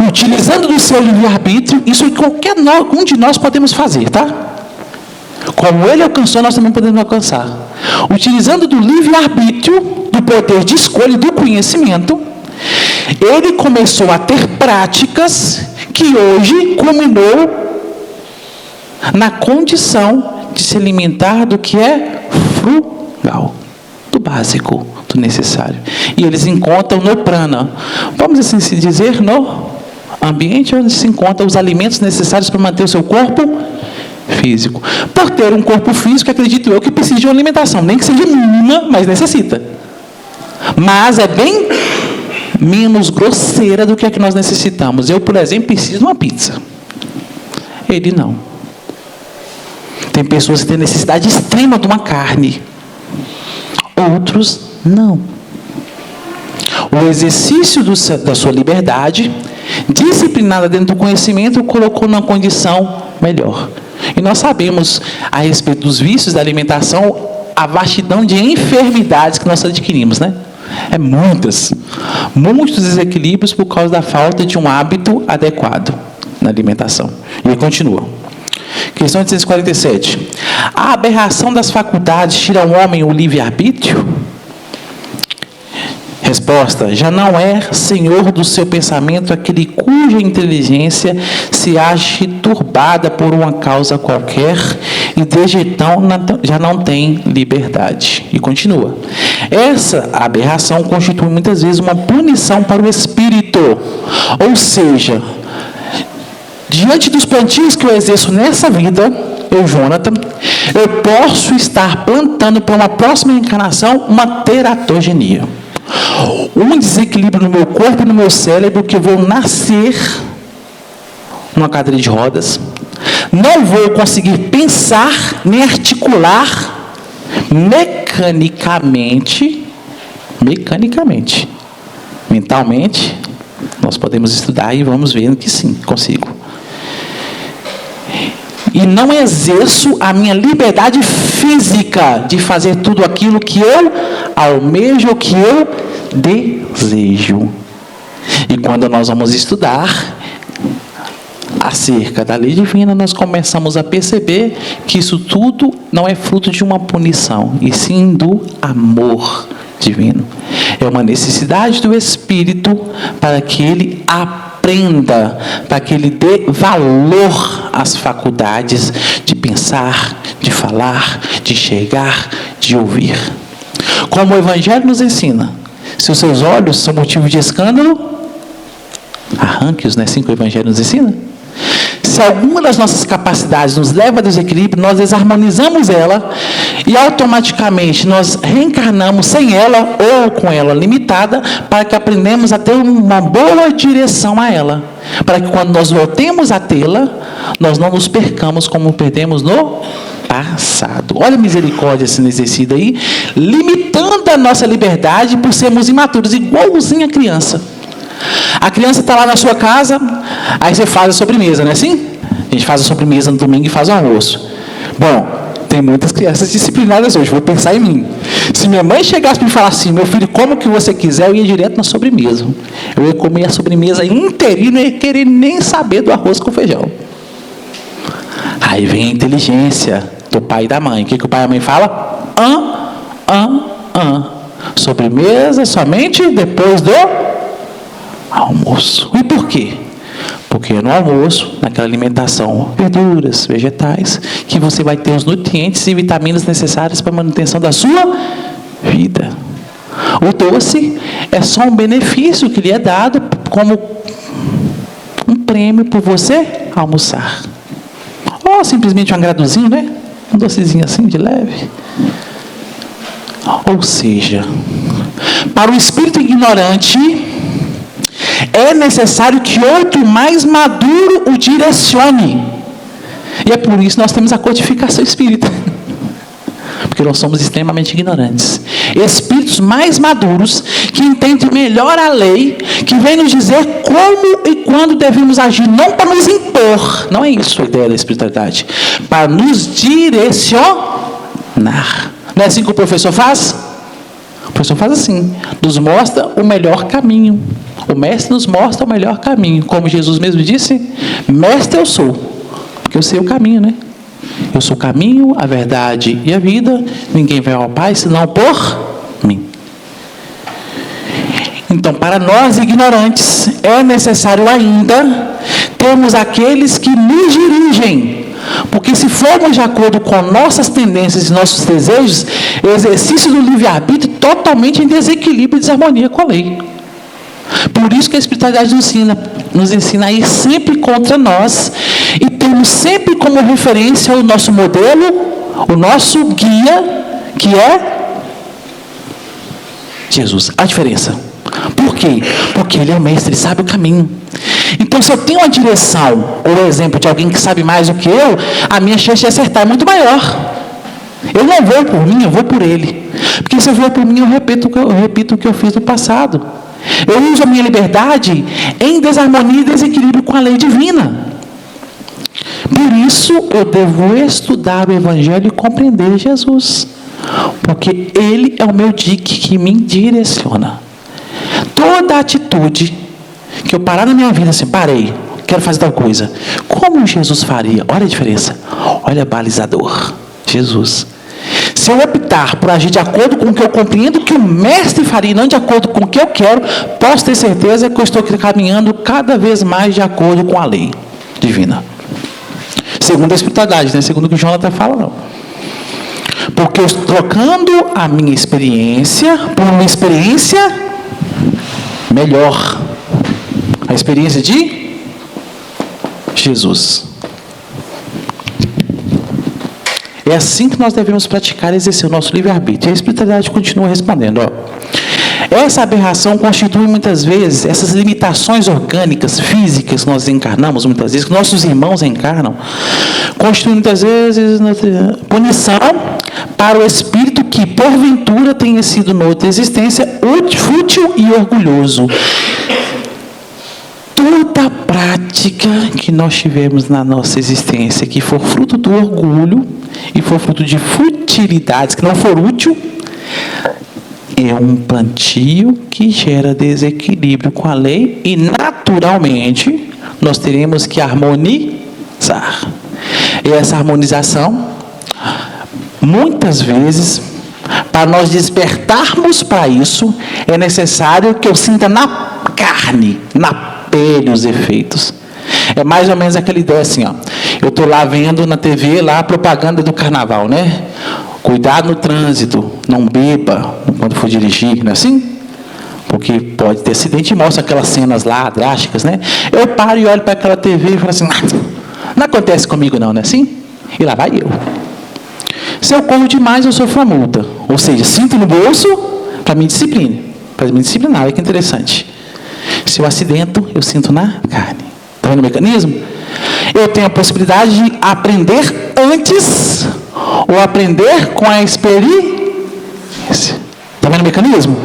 Utilizando do seu livre-arbítrio, isso qualquer um de nós podemos fazer, tá? Como ele alcançou, nós também podemos alcançar. Utilizando do livre-arbítrio, do poder de escolha e do conhecimento, ele começou a ter práticas que hoje culminou na condição de se alimentar do que é frugal, do básico, do necessário. E eles encontram no prana, vamos assim se dizer, no ambiente onde se encontram os alimentos necessários para manter o seu corpo físico. Por ter um corpo físico, acredito eu que precisa de uma alimentação, nem que seja mínima, mas necessita. Mas é bem menos grosseira do que a que nós necessitamos. Eu, por exemplo, preciso de uma pizza. Ele não. Tem pessoas que têm necessidade extrema de uma carne. Outros não. O exercício da sua liberdade, disciplinada dentro do conhecimento, o colocou numa condição melhor. E nós sabemos, a respeito dos vícios da alimentação, a vastidão de enfermidades que nós adquirimos, né? Muitos desequilíbrios por causa da falta de um hábito adequado na alimentação. E ele continua. Questão 847. A aberração das faculdades tira ao homem o livre-arbítrio? Resposta: já não é senhor do seu pensamento aquele cuja inteligência se ache turbada por uma causa qualquer e desde então já não tem liberdade. E continua. Essa aberração constitui muitas vezes uma punição para o espírito. Ou seja, diante dos plantios que eu exerço nessa vida, eu, Jonathan, eu posso estar plantando para uma próxima encarnação uma teratogenia. Um desequilíbrio no meu corpo e no meu cérebro que eu vou nascer numa cadeira de rodas, não vou conseguir pensar nem articular mecanicamente, mentalmente, nós podemos estudar e vamos ver que sim, consigo. E não exerço a minha liberdade física de fazer tudo aquilo que eu almejo, que eu desejo. E quando nós vamos estudar acerca da lei divina, nós começamos a perceber que isso tudo não é fruto de uma punição, e sim do amor divino. É uma necessidade do Espírito para que ele aprenda, para que ele dê valor às faculdades de pensar, de falar, de enxergar, de ouvir. Como o Evangelho nos ensina, se os seus olhos são motivo de escândalo, arranque-os, não é assim que o Evangelho nos ensina? Se alguma das nossas capacidades nos leva a desequilíbrio, nós desarmonizamos ela e automaticamente nós reencarnamos sem ela ou com ela limitada, para que aprendamos a ter uma boa direção a ela, para que quando nós voltemos a tê-la, nós não nos percamos como perdemos no passado. Olha a misericórdia sendo exercida aí, limitando a nossa liberdade por sermos imaturos, igualzinho a criança. A criança está lá na sua casa, aí você faz a sobremesa, não é assim? A gente faz a sobremesa no domingo e faz o almoço. Bom, tem muitas crianças disciplinadas hoje, vou pensar em mim. Se minha mãe chegasse para me falar assim, meu filho, come o que você quiser, eu ia direto na sobremesa. Eu ia comer a sobremesa inteirinha e não ia querer nem saber do arroz com feijão. Aí vem a inteligência do pai e da mãe. O que o pai e a mãe falam? Sobremesa somente depois do almoço. E por quê? Porque no almoço, naquela alimentação, verduras, vegetais, que você vai ter os nutrientes e vitaminas necessárias para a manutenção da sua vida. O doce é só um benefício que lhe é dado como um prêmio por você almoçar. Ou simplesmente um agradozinho, né? Um docezinho assim de leve. Ou seja, para o espírito ignorante, é necessário que outro mais maduro o direcione. E é por isso que nós temos a codificação espírita. Porque nós somos extremamente ignorantes. Espíritos mais maduros, que entendem melhor a lei, que vem nos dizer como e quando devemos agir, não para nos impor, não é isso a ideia da espiritualidade, para nos direcionar. Não é assim que o professor faz? O professor faz assim, nos mostra o melhor caminho. O mestre nos mostra o melhor caminho. Como Jesus mesmo disse, mestre eu sou, porque eu sei o caminho, né? Eu sou o caminho, a verdade e a vida. Ninguém vai ao Pai senão por mim. Então, para nós ignorantes, é necessário ainda termos aqueles que nos dirigem. Porque se formos de acordo com nossas tendências e nossos desejos, o exercício do livre-arbítrio totalmente em desequilíbrio e desarmonia com a lei. Por isso que a espiritualidade nos ensina a ir sempre contra nós e temos sempre como referência o nosso modelo, o nosso guia, que é Jesus. A diferença. Por quê? Porque ele é o mestre, ele sabe o caminho. Então, se eu tenho uma direção ou exemplo de alguém que sabe mais do que eu, a minha chance de acertar é muito maior. Eu não vou por mim, eu vou por ele. Porque se eu vou por mim, eu repito o que eu fiz no passado. Eu uso a minha liberdade em desarmonia e desequilíbrio com a lei divina. Por isso, eu devo estudar o Evangelho e compreender Jesus. Porque ele é o meu dique que me direciona. Toda atitude que eu parar na minha vida, assim, parei, quero fazer tal coisa. Como Jesus faria? Olha a diferença. Olha balizador. Jesus. Se eu optar por agir de acordo com o que eu compreendo que o mestre faria, não de acordo com o que eu quero, posso ter certeza que eu estou caminhando cada vez mais de acordo com a lei divina. Segundo a espiritualidade, né? Segundo o que o Jonathan fala, não. Porque eu estou trocando a minha experiência por uma experiência melhor. A experiência de Jesus. É assim que nós devemos praticar e exercer o nosso livre-arbítrio. E a espiritualidade continua respondendo. Essa aberração constitui muitas vezes, essas limitações orgânicas, físicas que nós encarnamos muitas vezes, que nossos irmãos encarnam, constitui muitas vezes punição para o espírito que, porventura, tenha sido noutra existência fútil e orgulhoso. Toda prática que nós tivemos na nossa existência, que for fruto do orgulho e for fruto de futilidades, que não for útil, é um plantio que gera desequilíbrio com a lei e, naturalmente, nós teremos que harmonizar. E essa harmonização, muitas vezes, para nós despertarmos para isso, é necessário que eu sinta na carne, na pele os efeitos. É mais ou menos aquela ideia assim, ó. Eu estou lá vendo na TV lá a propaganda do carnaval, né? Cuidado no trânsito, não beba quando for dirigir, não é assim? Porque pode ter acidente e mostra aquelas cenas lá, drásticas, né? Eu paro e olho para aquela TV e falo assim, não acontece comigo não, não é assim? E lá vai eu. Se eu corro demais, eu sofro uma multa. Ou seja, sinto no bolso para me disciplinar, olha que interessante. Se eu acidento, eu sinto na carne. Está vendo o mecanismo? Eu tenho a possibilidade de aprender antes ou aprender com a experiência. Está vendo o mecanismo?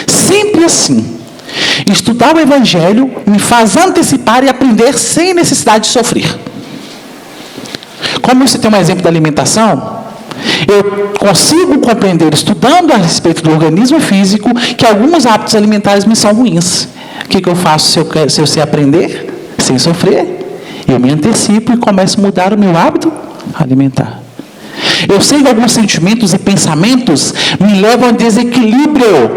Sempre assim. Estudar o Evangelho me faz antecipar e aprender sem necessidade de sofrer. Como você tem um exemplo da alimentação, eu consigo compreender, estudando a respeito do organismo físico, que alguns hábitos alimentares me são ruins. O que eu faço se eu sei aprender sem sofrer? Eu me antecipo e começo a mudar o meu hábito alimentar. Eu sei que alguns sentimentos e pensamentos me levam a desequilíbrio,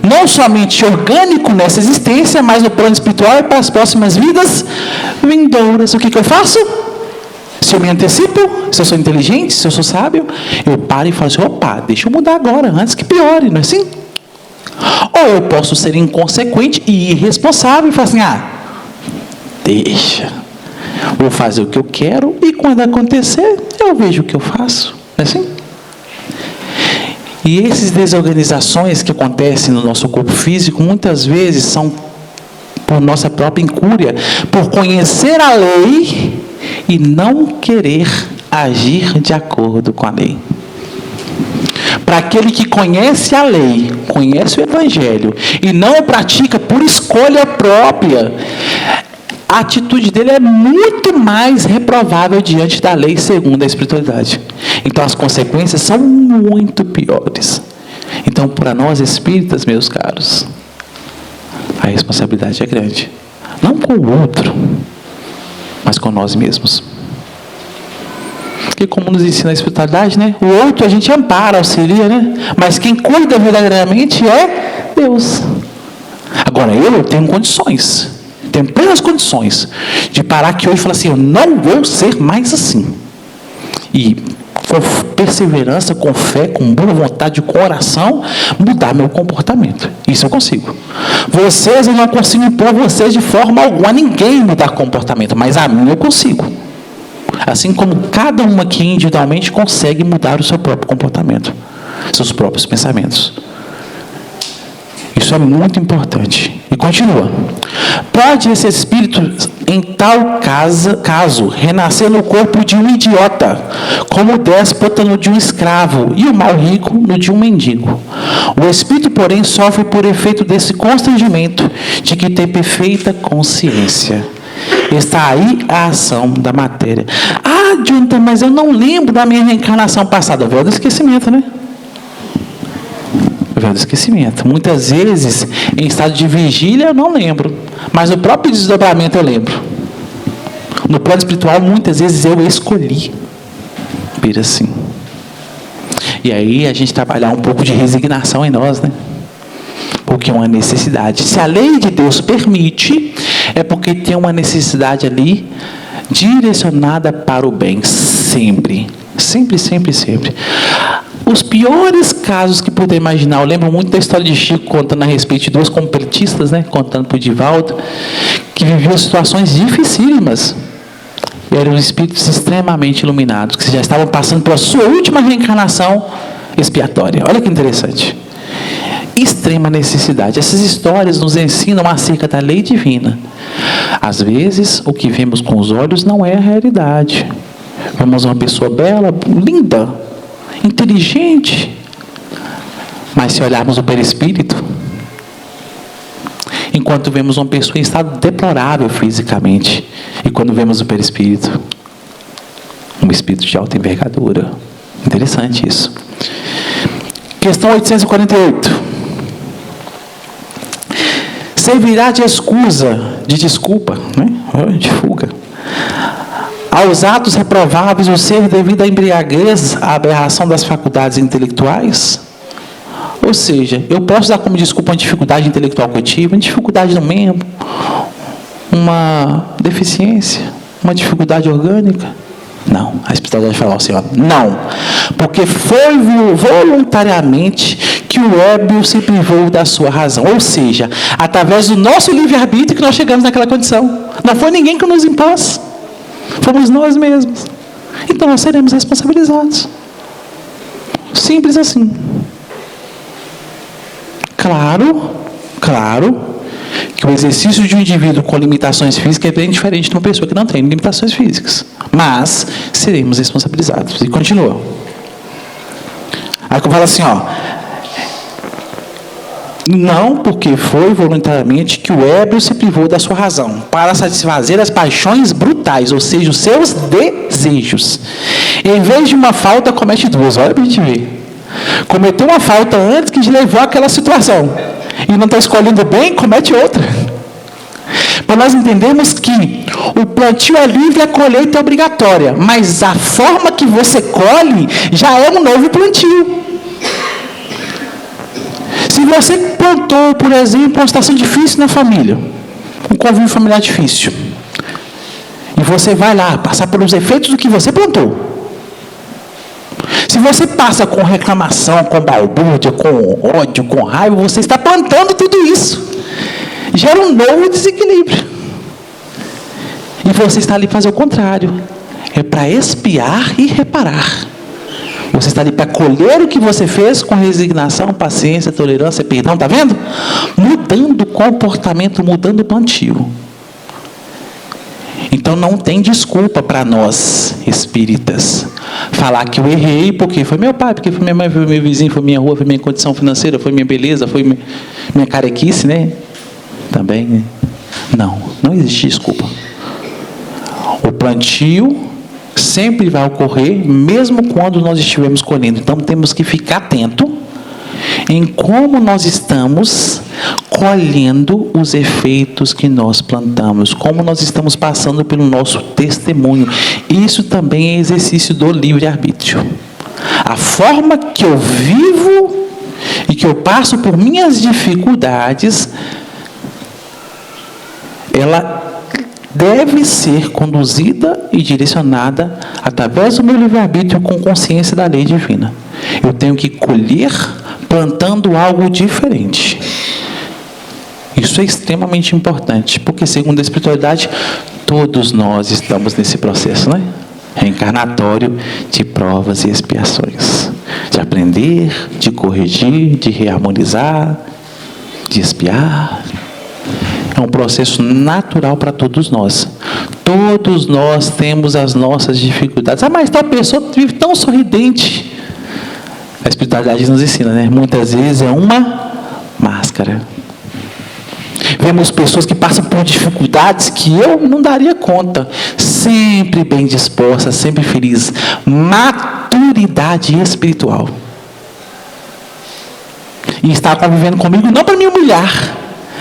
não somente orgânico nessa existência, mas no plano espiritual e para as próximas vidas vindouras. O que eu faço? Se eu me antecipo, se eu sou inteligente, se eu sou sábio, eu paro e falo assim, opa, deixa eu mudar agora, antes que piore, não é assim? Ou eu posso ser inconsequente e irresponsável e falar assim, deixa, vou fazer o que eu quero e quando acontecer, eu vejo o que eu faço, não é assim? E essas desorganizações que acontecem no nosso corpo físico, muitas vezes são por nossa própria incúria, por conhecer a lei e não querer agir de acordo com a lei. Para aquele que conhece a lei, conhece o Evangelho e não o pratica por escolha própria, a atitude dele é muito mais reprovável diante da lei segundo a espiritualidade. Então as consequências são muito piores. Então, para nós espíritas, meus caros, a responsabilidade é grande. Não com o outro, mas com nós mesmos. Porque como nos ensina a espiritualidade, né? O outro a gente ampara, auxilia, né? Mas quem cuida verdadeiramente é Deus. Agora eu tenho condições, tenho plenas condições de parar aqui hoje e falar assim, eu não vou ser mais assim. E com perseverança, com fé, com boa vontade, com oração, mudar meu comportamento. Isso eu consigo. Vocês, eu não consigo impor vocês de forma alguma a ninguém mudar comportamento, mas a mim eu consigo. Assim como cada um aqui individualmente consegue mudar o seu próprio comportamento, seus próprios pensamentos. Isso é muito importante. E continua. Pode esse espírito, em tal caso, renascer no corpo de um idiota, como o déspota no de um escravo, e o mal rico no de um mendigo. O espírito, porém, sofre por efeito desse constrangimento, de que tem perfeita consciência. Está aí a ação da matéria. Jonathan, mas eu não lembro da minha reencarnação passada. Véu do esquecimento, né? Véu do esquecimento. Muitas vezes, em estado de vigília, eu não lembro. Mas no próprio desdobramento eu lembro. No plano espiritual, muitas vezes eu escolhi vir assim. E aí a gente trabalhar um pouco de resignação em nós, né? Porque é uma necessidade. Se a lei de Deus permite, é porque tem uma necessidade ali direcionada para o bem. Sempre. Sempre, sempre, sempre. Os piores casos que puder imaginar, eu lembro muito da história de Chico contando a respeito de dois completistas, né? Contando para o Divaldo, que viviam situações dificílimas. Eram espíritos extremamente iluminados, que já estavam passando pela sua última reencarnação expiatória. Olha que interessante. extrema necessidade. Essas histórias nos ensinam acerca da lei divina. Às vezes, o que vemos com os olhos não é a realidade. Vemos uma pessoa bela, linda, inteligente, mas se olharmos o perispírito, enquanto vemos uma pessoa em estado deplorável fisicamente, e quando vemos o perispírito, um espírito de alta envergadura. Interessante isso. Questão 848. Servirá de escusa, de desculpa, né? De fuga, aos atos reprováveis o ser devido à embriaguez, à aberração das faculdades intelectuais? Ou seja, eu posso dar como desculpa uma dificuldade intelectual que eu tive, uma dificuldade no membro, uma deficiência, uma dificuldade orgânica? Não, a espiritualidade falou assim, ó, não, porque foi voluntariamente que o ébrio se privou da sua razão, ou seja, através do nosso livre-arbítrio que nós chegamos naquela condição. Não foi ninguém que nos impôs, fomos nós mesmos. Então nós seremos responsabilizados. Simples assim. Claro que o exercício de um indivíduo com limitações físicas é bem diferente de uma pessoa que não tem limitações físicas. Mas seremos responsabilizados. E continua. Aí eu falo assim, ó. Não, porque foi voluntariamente que o ébrio se privou da sua razão, para satisfazer as paixões brutais, ou seja, os seus desejos. Em vez de uma falta, comete duas. Olha para a gente ver. Cometeu uma falta antes que levou àquela situação. E não está escolhendo bem, comete outra. Mas nós entendemos que o plantio é livre, a colheita é obrigatória. Mas a forma que você colhe já é um novo plantio. Se você plantou, por exemplo, uma situação difícil na família, um convívio familiar difícil, e você vai lá passar pelos efeitos do que você plantou. Se você passa com reclamação, com balbúrdia, com ódio, com raiva, você está plantando tudo isso. Gera um novo desequilíbrio. E você está ali para fazer o contrário. É para expiar e reparar. Você está ali para colher o que você fez com resignação, paciência, tolerância, perdão. Está vendo? Mudando o comportamento, mudando o plantio. Então não tem desculpa para nós, espíritas, falar que eu errei porque foi meu pai, porque foi minha mãe, foi meu vizinho, foi minha rua, foi minha condição financeira, foi minha beleza, foi minha carequice, né? Também, né? Não existe desculpa. O plantio sempre vai ocorrer, mesmo quando nós estivermos colhendo. Então temos que ficar atento em como nós estamos colhendo os efeitos que nós plantamos, como nós estamos passando pelo nosso testemunho. Isso também é exercício do livre-arbítrio. A forma que eu vivo e que eu passo por minhas dificuldades, ela deve ser conduzida e direcionada através do meu livre-arbítrio com consciência da lei divina. Eu tenho que colher plantando algo diferente. Isso é extremamente importante, porque segundo a espiritualidade, todos nós estamos nesse processo, né? Reencarnatório de provas e expiações. De aprender, de corrigir, de reharmonizar, de expiar. É um processo natural para todos nós. Todos nós temos as nossas dificuldades. Mas tal pessoa vive tão sorridente. A espiritualidade nos ensina, né? Muitas vezes é uma máscara. Vemos pessoas que passam por dificuldades que eu não daria conta. Sempre bem dispostas, sempre felizes. Maturidade espiritual. E está convivendo comigo não para me humilhar.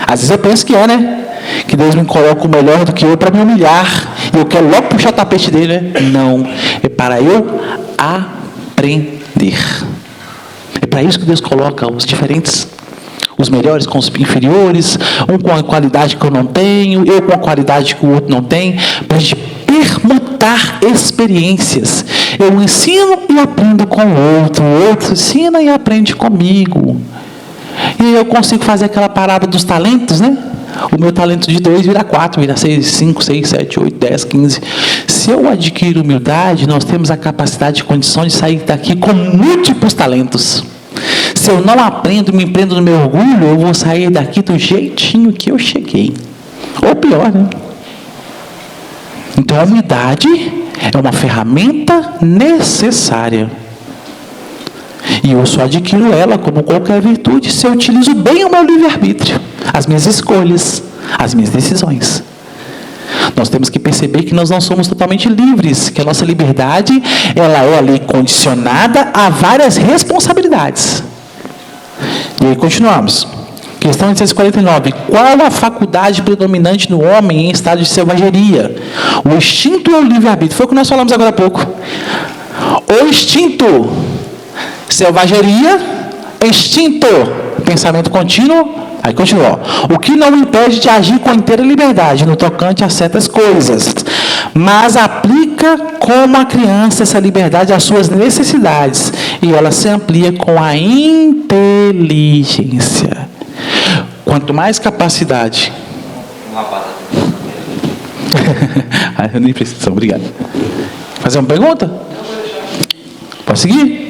Às vezes eu penso que é, né? Que Deus me coloca o melhor do que eu para me humilhar. E eu quero logo puxar o tapete dele, né? Não. É para eu aprender. É para isso que Deus coloca os diferentes, os melhores com os inferiores, um com a qualidade que eu não tenho, eu com a qualidade que o outro não tem, para a gente permutar experiências. Eu ensino e aprendo com o outro ensina e aprende comigo. E eu consigo fazer aquela parábola dos talentos, né? O meu talento de 2 vira 4, vira 6, 5, 6, 7, 8, 10, 15. Se eu adquiro humildade, nós temos a capacidade e condição de sair daqui com múltiplos talentos. Se eu não aprendo, me prendo no meu orgulho, eu vou sair daqui do jeitinho que eu cheguei. Ou pior, né? Então a humildade é uma ferramenta necessária. E eu só adquiro ela, como qualquer virtude, se eu utilizo bem o meu livre-arbítrio, as minhas escolhas, as minhas decisões. Nós temos que perceber que nós não somos totalmente livres, que a nossa liberdade ela é ali condicionada a várias responsabilidades. E aí continuamos. Questão 849. Qual a faculdade predominante no homem em estado de selvageria? O instinto ou o livre-arbítrio? Foi o que nós falamos agora há pouco. O instinto, selvageria, instinto, pensamento contínuo. Aí continua. O que não impede de agir com inteira liberdade no tocante a certas coisas, mas aplica como a criança essa liberdade às suas necessidades e ela se amplia com a inteligência. Quanto mais capacidade. Eu nem preciso, obrigado. Fazer uma pergunta? Pode seguir?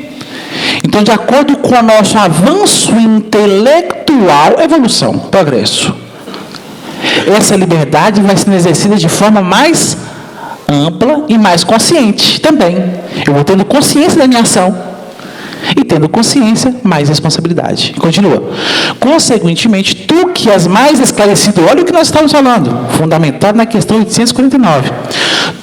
Então, de acordo com o nosso avanço intelectual, evolução, progresso, essa liberdade vai ser exercida de forma mais ampla e mais consciente também. Eu vou tendo consciência da minha ação. E tendo consciência, mais responsabilidade. Continua. Consequentemente, tu que és mais esclarecido, olha o que nós estamos falando, fundamentado na questão 849.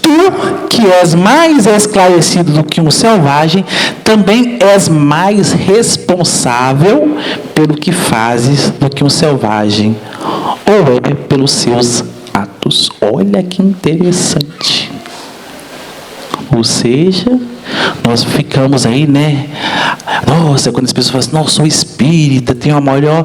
Tu que és mais esclarecido do que um selvagem, também és mais responsável pelo que fazes do que um selvagem, ou é pelos seus atos. Olha que interessante. Ou seja, nós ficamos aí, né? Nossa, quando as pessoas falam assim, nossa, sou espírita, tenho a maior,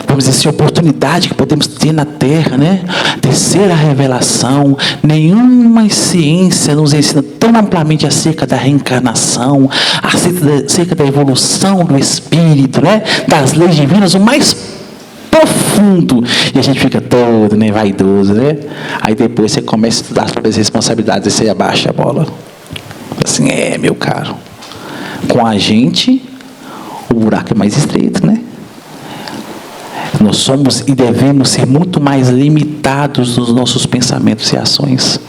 vamos dizer assim, oportunidade que podemos ter na Terra, né? Terceira revelação, nenhuma ciência nos ensina tão amplamente acerca da reencarnação, acerca da evolução do espírito, né? Das leis divinas, o mais profundo. E a gente fica todo, né, vaidoso, né? Aí depois você começa a estudar sobre as responsabilidades e você abaixa a bola. Assim, meu caro, com a gente o buraco é mais estreito, né? Nós somos e devemos ser muito mais limitados nos nossos pensamentos e ações,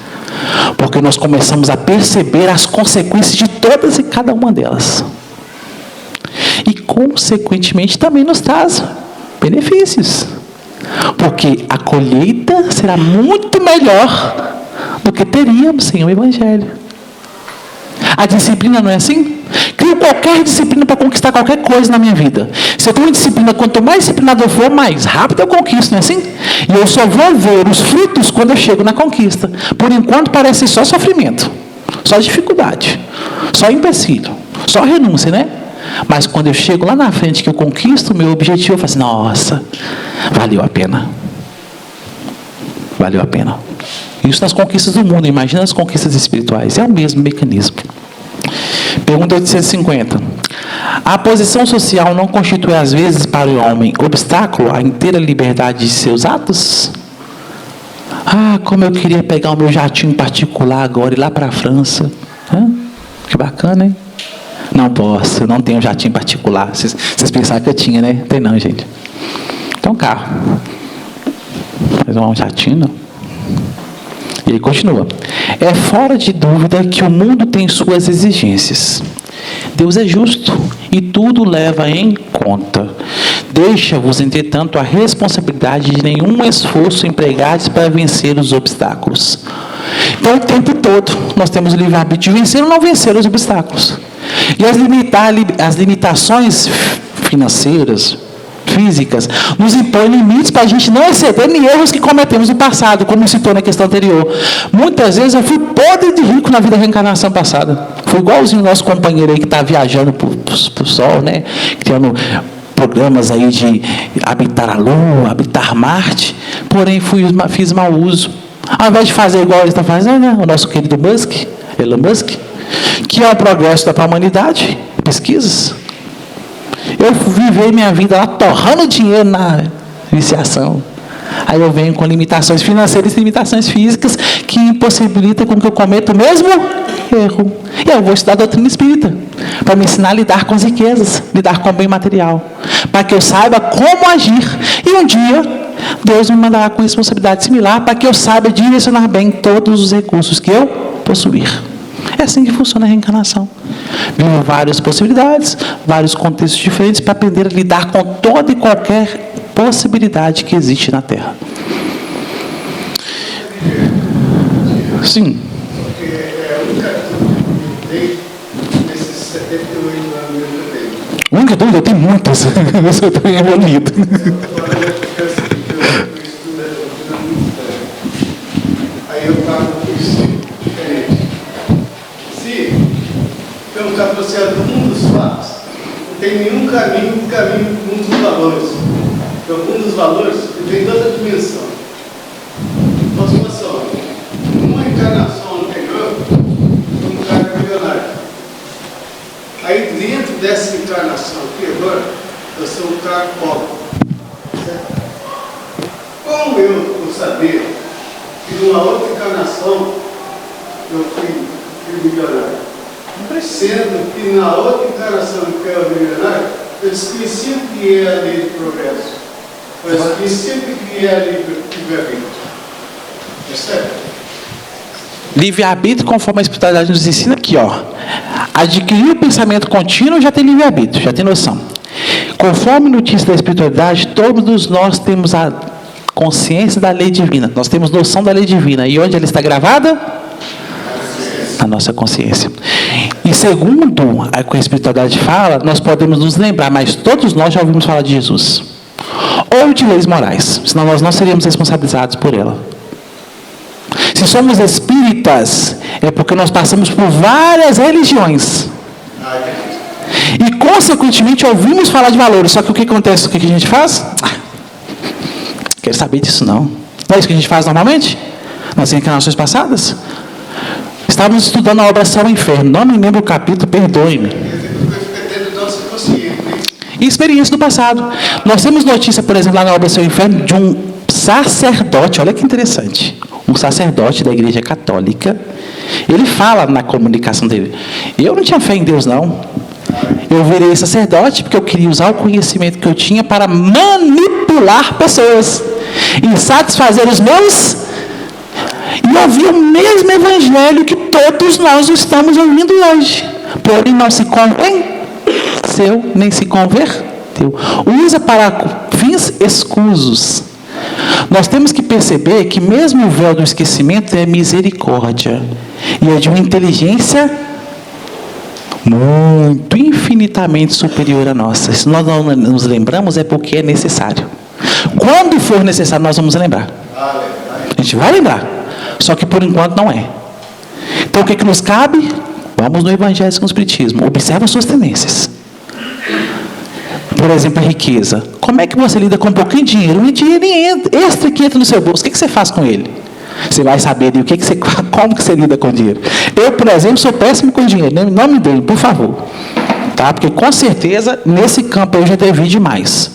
porque nós começamos a perceber as consequências de todas e cada uma delas, e consequentemente também nos traz benefícios, porque a colheita será muito melhor do que teríamos sem o Evangelho. A disciplina não é assim? Crio qualquer disciplina para conquistar qualquer coisa na minha vida. Se eu tenho uma disciplina, quanto mais disciplinado eu for, mais rápido eu conquisto, não é assim? E eu só vou ver os frutos quando eu chego na conquista. Por enquanto parece só sofrimento, só dificuldade, só empecilho, só renúncia, né? Mas quando eu chego lá na frente que eu conquisto o meu objetivo, eu falo assim, nossa, valeu a pena. Valeu a pena. Isso nas conquistas do mundo, imagina as conquistas espirituais. É o mesmo mecanismo. Pergunta 850. A posição social não constitui, às vezes, para o homem, obstáculo à inteira liberdade de seus atos? Ah, como eu queria pegar o meu jatinho particular agora e ir lá para a França. Que bacana, hein? Não posso, eu não tenho jatinho particular. Vocês pensaram que eu tinha, né? Não tem não, gente. Então, carro. Mas não é um jatinho, não. E ele continua. É fora de dúvida que o mundo tem suas exigências. Deus é justo e tudo leva em conta. Deixa-vos, entretanto, a responsabilidade de nenhum esforço empregados para vencer os obstáculos. Então, o tempo todo, nós temos o livre-arbítrio de vencer ou não vencer os obstáculos. E as limitações financeiras, físicas, nos impõem limites para a gente não exceder nem erros que cometemos no passado, como citou na questão anterior. Muitas vezes eu fui podre de rico na vida da reencarnação passada. Fui igualzinho o nosso companheiro aí que está viajando para o sol, né? Criando programas aí de habitar a Lua, habitar Marte. Porém, fiz mau uso. Ao invés de fazer igual ele está fazendo, né? O nosso querido Elon Musk, que é o progresso da humanidade, pesquisas. Eu vivi minha vida lá torrando dinheiro na viciação. Aí eu venho com limitações financeiras e limitações físicas que impossibilitam com que eu cometa o mesmo erro. E eu vou estudar a doutrina espírita, para me ensinar a lidar com as riquezas, lidar com o bem material, para que eu saiba como agir. E um dia, Deus me mandará com responsabilidade similar, para que eu saiba direcionar bem todos os recursos que eu possuir. É assim que funciona a reencarnação. Vivo várias possibilidades, vários contextos diferentes, para aprender a lidar com toda e qualquer possibilidade que existe na Terra. Sim. Porque é a única dúvida que tem nesses 78 anos que eu tenho. Única dúvida, eu tenho muitas. Eu estou envolvido. Agora, é o seguinte, eu estudo a doutrina muito velho. Aí eu trago um princípio diferente. Se estamos associados ao mundo dos fatos, não tem nenhum caminho do mundo dos valores. Porque o mundo dos valores tem toda a dimensão. Transformação. Uma encarnação anterior, um cara milionário. Aí dentro dessa encarnação aqui agora, eu sou um cara pobre. Certo? Como eu vou saber que numa outra encarnação eu fui milionário? Sendo que na outra encarnação que eu era milionário, eu desconhecia o que é a lei de progresso. Eu desconhecia o que é a lei de livre-arbítrio. Percebe? Livre-arbítrio, conforme a espiritualidade nos ensina aqui, ó. Adquirir o pensamento contínuo já tem livre-arbítrio, já tem noção. Conforme notícia da espiritualidade, todos nós temos a consciência da lei divina. Nós temos noção da lei divina. E onde ela está gravada? Na nossa consciência. E segundo o que a espiritualidade fala, nós podemos nos lembrar, mas todos nós já ouvimos falar de Jesus. Ou de leis morais, senão nós não seríamos responsabilizados por ela. Se somos espíritas, é porque nós passamos por várias religiões. E, consequentemente, ouvimos falar de valores. Só que o que acontece? O que a gente faz? Quero saber disso, não. Não é isso que a gente faz normalmente? Nas reencarnações passadas? Estávamos estudando a obra Céu e Inferno. Não me lembro o capítulo, perdoe-me. E experiência do passado. Nós temos notícia, por exemplo, lá na obra Céu e Inferno, de um sacerdote, olha que interessante, um sacerdote da Igreja Católica. Ele fala na comunicação dele: eu não tinha fé em Deus, não. Eu virei sacerdote porque eu queria usar o conhecimento que eu tinha para manipular pessoas e satisfazer os meus. E ouvir o mesmo evangelho que todos nós estamos ouvindo hoje. Porém, não se convenceu, nem se converteu. Usa para fins escusos. Nós temos que perceber que mesmo o véu do esquecimento é misericórdia. E é de uma inteligência muito, infinitamente superior à nossa. Se nós não nos lembramos, é porque é necessário. Quando for necessário, nós vamos lembrar. A gente vai lembrar. Só que por enquanto não é. Então o que nos cabe? Vamos no Evangelho com o Espiritismo. Observa as suas tendências. Por exemplo, a riqueza. Como é que você lida com um pouquinho de dinheiro? Um dinheiro extra que entra no seu bolso. O que você faz com ele? Você vai saber como que você lida com o dinheiro. Eu, por exemplo, sou péssimo com dinheiro. Não me deem, por favor. Tá? Porque com certeza, nesse campo eu já devi demais.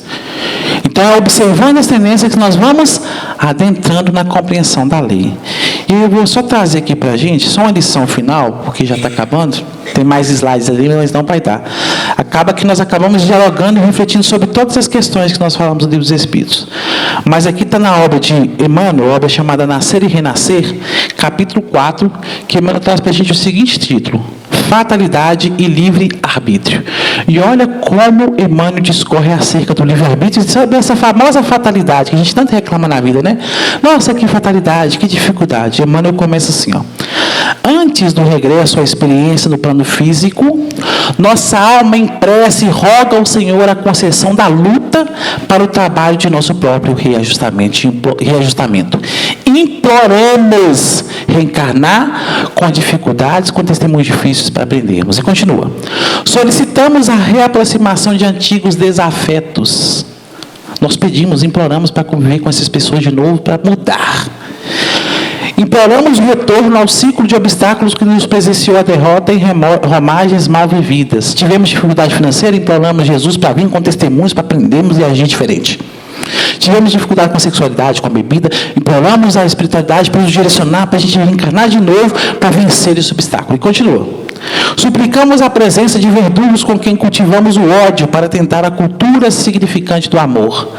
Então, é observando as tendências que nós vamos adentrando na compreensão da lei. E eu vou só trazer aqui para a gente, só uma lição final, porque já está acabando. Tem mais slides ali, mas não vai dar. Acaba que nós acabamos dialogando e refletindo sobre todas as questões que nós falamos do Livro dos Espíritos. Mas aqui está na obra de Emmanuel, obra chamada Nascer e Renascer, capítulo 4, que Emmanuel traz para a gente o seguinte título: Fatalidade e livre-arbítrio. E olha como Emmanuel discorre acerca do livre-arbítrio, sabe essa famosa fatalidade que a gente tanto reclama na vida, né? Nossa, que fatalidade, que dificuldade. Emmanuel começa assim, ó: antes do regresso à experiência no plano físico, nossa alma em prece roga ao Senhor a concessão da luta para o trabalho de nosso próprio reajustamento. Imploramos reencarnar com dificuldades, com testemunhos difíceis para aprendermos. E continua: solicitamos a reaproximação de antigos desafetos. Nós pedimos, imploramos para conviver com essas pessoas de novo, para mudar. Imploramos o retorno ao ciclo de obstáculos que nos presenciou a derrota em romagens mal vividas. Tivemos dificuldade financeira, imploramos Jesus para vir com testemunhos, para aprendermos e agir diferente. tivemos dificuldade com a sexualidade, com a bebida, imploramos a espiritualidade para nos direcionar, para a gente reencarnar de novo, para vencer esse obstáculo. E continua. Suplicamos a presença de verdugos com quem cultivamos o ódio para tentar a cultura significante do amor.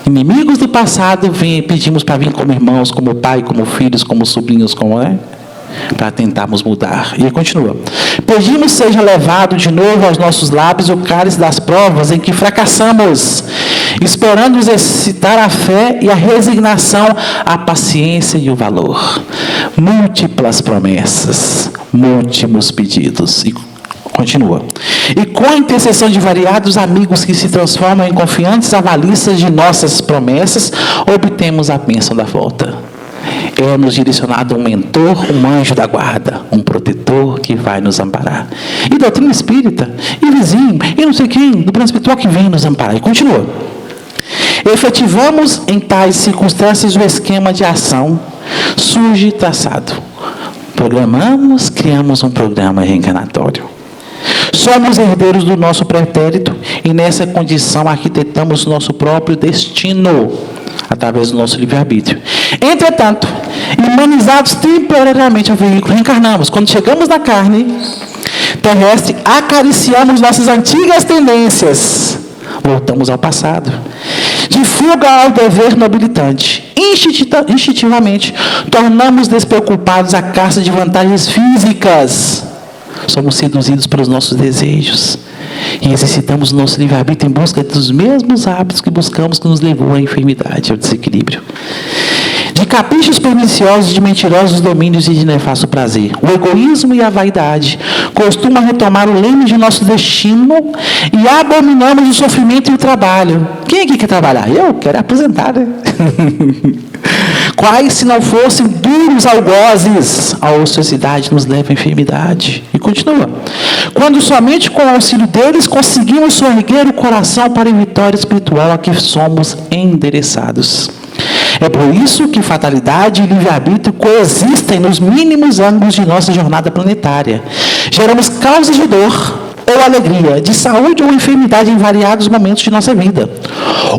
Inimigos do passado, pedimos para vir como irmãos, como pai, como filhos, como sobrinhos, como para tentarmos mudar. E ele continua. Pedimos seja levado de novo aos nossos lábios o cálice das provas em que fracassamos, esperando exercitar a fé e a resignação, a paciência e o valor. Múltiplas promessas, múltiplos pedidos. E continua. E com a intercessão de variados amigos que se transformam em confiantes avalistas de nossas promessas, obtemos a bênção da volta. É-nos direcionado um mentor, um anjo da guarda, um protetor que vai nos amparar. E doutrina espírita, e vizinho, e não sei quem, do plano espiritual que vem nos amparar. E continua. Efetivamos em tais circunstâncias o esquema de ação surge traçado. Programamos, criamos um programa reencarnatório. Somos herdeiros do nosso pretérito e nessa condição arquitetamos nosso próprio destino através do nosso livre-arbítrio. Entretanto, humanizados temporariamente ao veículo, reencarnamos. Quando chegamos na carne terrestre, acariciamos nossas antigas tendências. Voltamos ao passado. De fuga ao dever nobilitante, instintivamente, tornamos despreocupados a caça de vantagens físicas. Somos seduzidos pelos nossos desejos e exercitamos nosso livre-arbítrio em busca dos mesmos hábitos que buscamos, que nos levou à enfermidade, ao desequilíbrio. De caprichos perniciosos, de mentirosos domínios e de nefasto prazer. O egoísmo e a vaidade costumam retomar o leme de nosso destino e abominamos o sofrimento e o trabalho. Quem aqui quer trabalhar? Eu quero aposentar, né? Quais, se não fossem duros algozes, a ociosidade nos leva à enfermidade. E continua. Quando somente com o auxílio deles conseguimos soerguer o coração para a vitória espiritual a que somos endereçados. É por isso que fatalidade e livre-arbítrio coexistem nos mínimos ângulos de nossa jornada planetária. Geramos causas de dor ou alegria, de saúde ou enfermidade em variados momentos de nossa vida.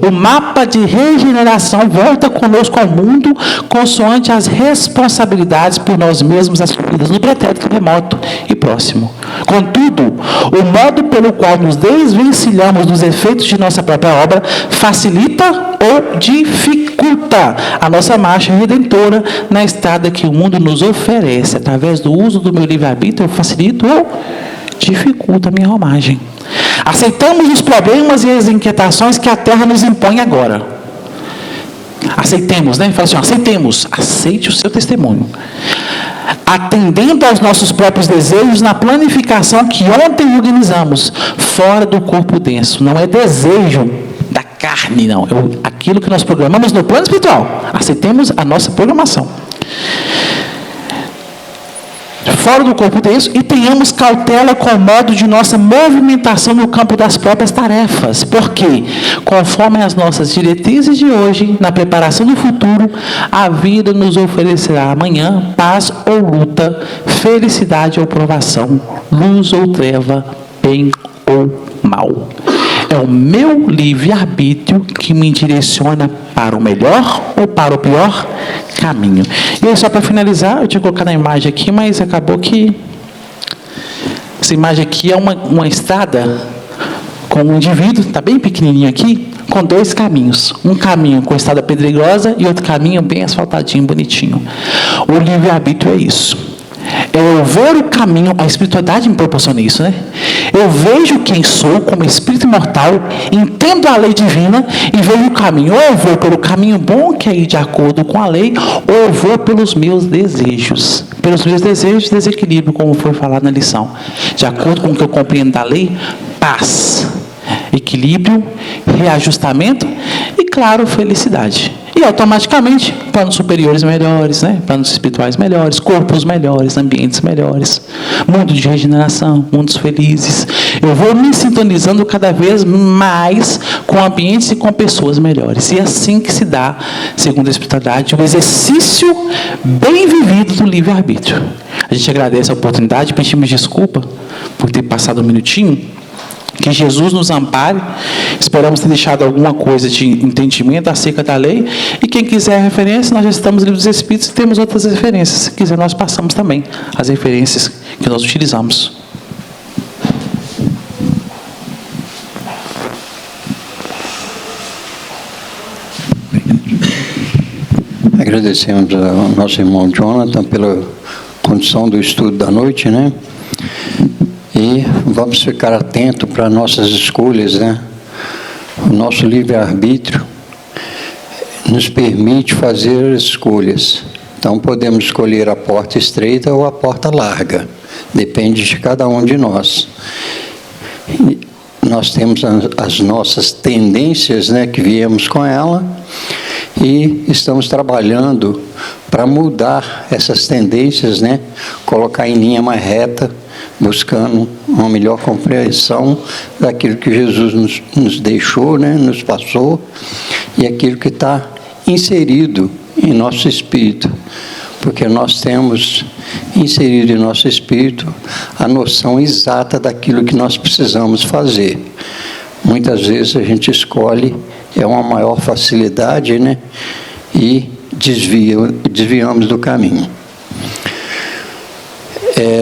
O mapa de regeneração volta conosco ao mundo consoante as responsabilidades por nós mesmos assumidas no pretérito remoto e próximo. Contudo, o modo pelo qual nos desvencilhamos dos efeitos de nossa própria obra facilita ou dificulta a nossa marcha redentora na estrada que o mundo nos oferece. Através do uso do meu livre-arbítrio, eu facilito ou dificulta a minha romagem. Aceitamos os problemas e as inquietações que a Terra nos impõe agora. Aceitemos, né? Fala assim, aceitemos. Aceite o seu testemunho. Atendendo aos nossos próprios desejos na planificação que ontem organizamos, fora do corpo denso. Não é desejo da carne, não. É aquilo que nós programamos no plano espiritual. Aceitemos a nossa programação. Fora do corpo denso, e tenhamos cautela com o modo de nossa movimentação no campo das próprias tarefas, porque, conforme as nossas diretrizes de hoje, na preparação do futuro, a vida nos oferecerá amanhã paz ou luta, felicidade ou provação, luz ou treva, bem ou mal. É o meu livre-arbítrio que me direciona para o melhor ou para o pior caminho. E aí, só para finalizar, eu tinha colocado a imagem aqui, mas acabou que essa imagem aqui é uma estrada com um indivíduo, está bem pequenininho aqui, com dois caminhos. Um caminho com estrada pedregosa e outro caminho bem asfaltadinho, bonitinho. O livre-arbítrio é isso. Eu ver o caminho, a espiritualidade me proporciona isso, né? Eu vejo quem sou como espírito imortal, entendo a lei divina e vejo o caminho. Ou eu vou pelo caminho bom, que é ir de acordo com a lei, ou eu vou pelos meus desejos. Pelos meus desejos, desequilíbrio, como foi falado na lição. De acordo com o que eu compreendo da lei, paz, equilíbrio, reajustamento e, claro, felicidade. E automaticamente, planos superiores melhores, né? Planos espirituais melhores, corpos melhores, ambientes melhores, mundo de regeneração, mundos felizes. Eu vou me sintonizando cada vez mais com ambientes e com pessoas melhores. E é assim que se dá, segundo a espiritualidade, o exercício bem vivido do livre-arbítrio. A gente agradece a oportunidade, pedimos desculpa por ter passado um minutinho. Que Jesus nos ampare. Esperamos ter deixado alguma coisa de entendimento acerca da lei. E quem quiser referência, nós já estamos no livro dos Espíritos e temos outras referências. Se quiser, nós passamos também as referências que nós utilizamos. Agradecemos ao nosso irmão Jonathan pela condição do estudo da noite, né? E vamos ficar atentos para nossas escolhas, né? O nosso livre-arbítrio nos permite fazer escolhas. Então, podemos escolher a porta estreita ou a porta larga. Depende de cada um de nós. E nós temos as nossas tendências, né, que viemos com ela, e estamos trabalhando para mudar essas tendências, né, colocar em linha mais reta, buscando uma melhor compreensão daquilo que Jesus nos deixou, né, nos passou, e aquilo que está inserido em nosso espírito, porque nós temos inserido em nosso espírito a noção exata daquilo que nós precisamos fazer. Muitas vezes a gente escolhe uma maior facilidade, né, e desviamos do caminho.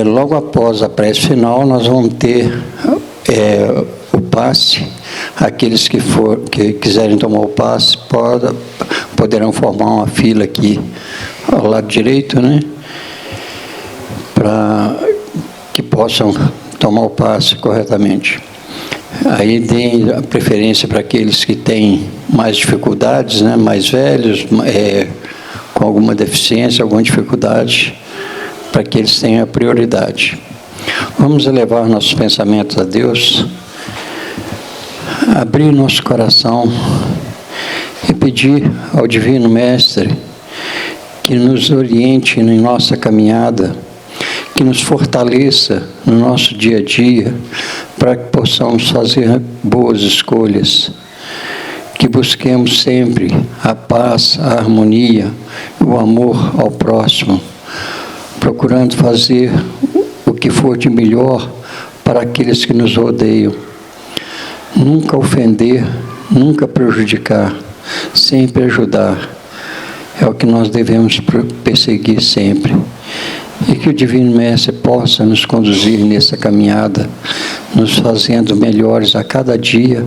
Logo após a prece final, nós vamos ter o passe. Aqueles que quiserem tomar o passe poderão formar uma fila aqui ao lado direito, né, para que possam tomar o passe corretamente. Aí tem a preferência para aqueles que têm mais dificuldades, né, mais velhos, com alguma deficiência, alguma dificuldade, para que eles tenham a prioridade. Vamos elevar nossos pensamentos a Deus, abrir nosso coração e pedir ao Divino Mestre que nos oriente em nossa caminhada, que nos fortaleça no nosso dia a dia, para que possamos fazer boas escolhas, que busquemos sempre a paz, a harmonia, o amor ao próximo, procurando fazer o que for de melhor para aqueles que nos rodeiam. Nunca ofender, nunca prejudicar, sempre ajudar. É o que nós devemos perseguir sempre. E que o Divino Mestre possa nos conduzir nessa caminhada, nos fazendo melhores a cada dia,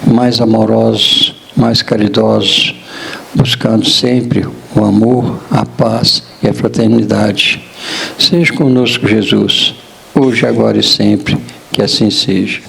mais amorosos, mais caridosos, buscando sempre o amor, a paz e a fraternidade. Seja conosco, Jesus, hoje, agora e sempre, que assim seja.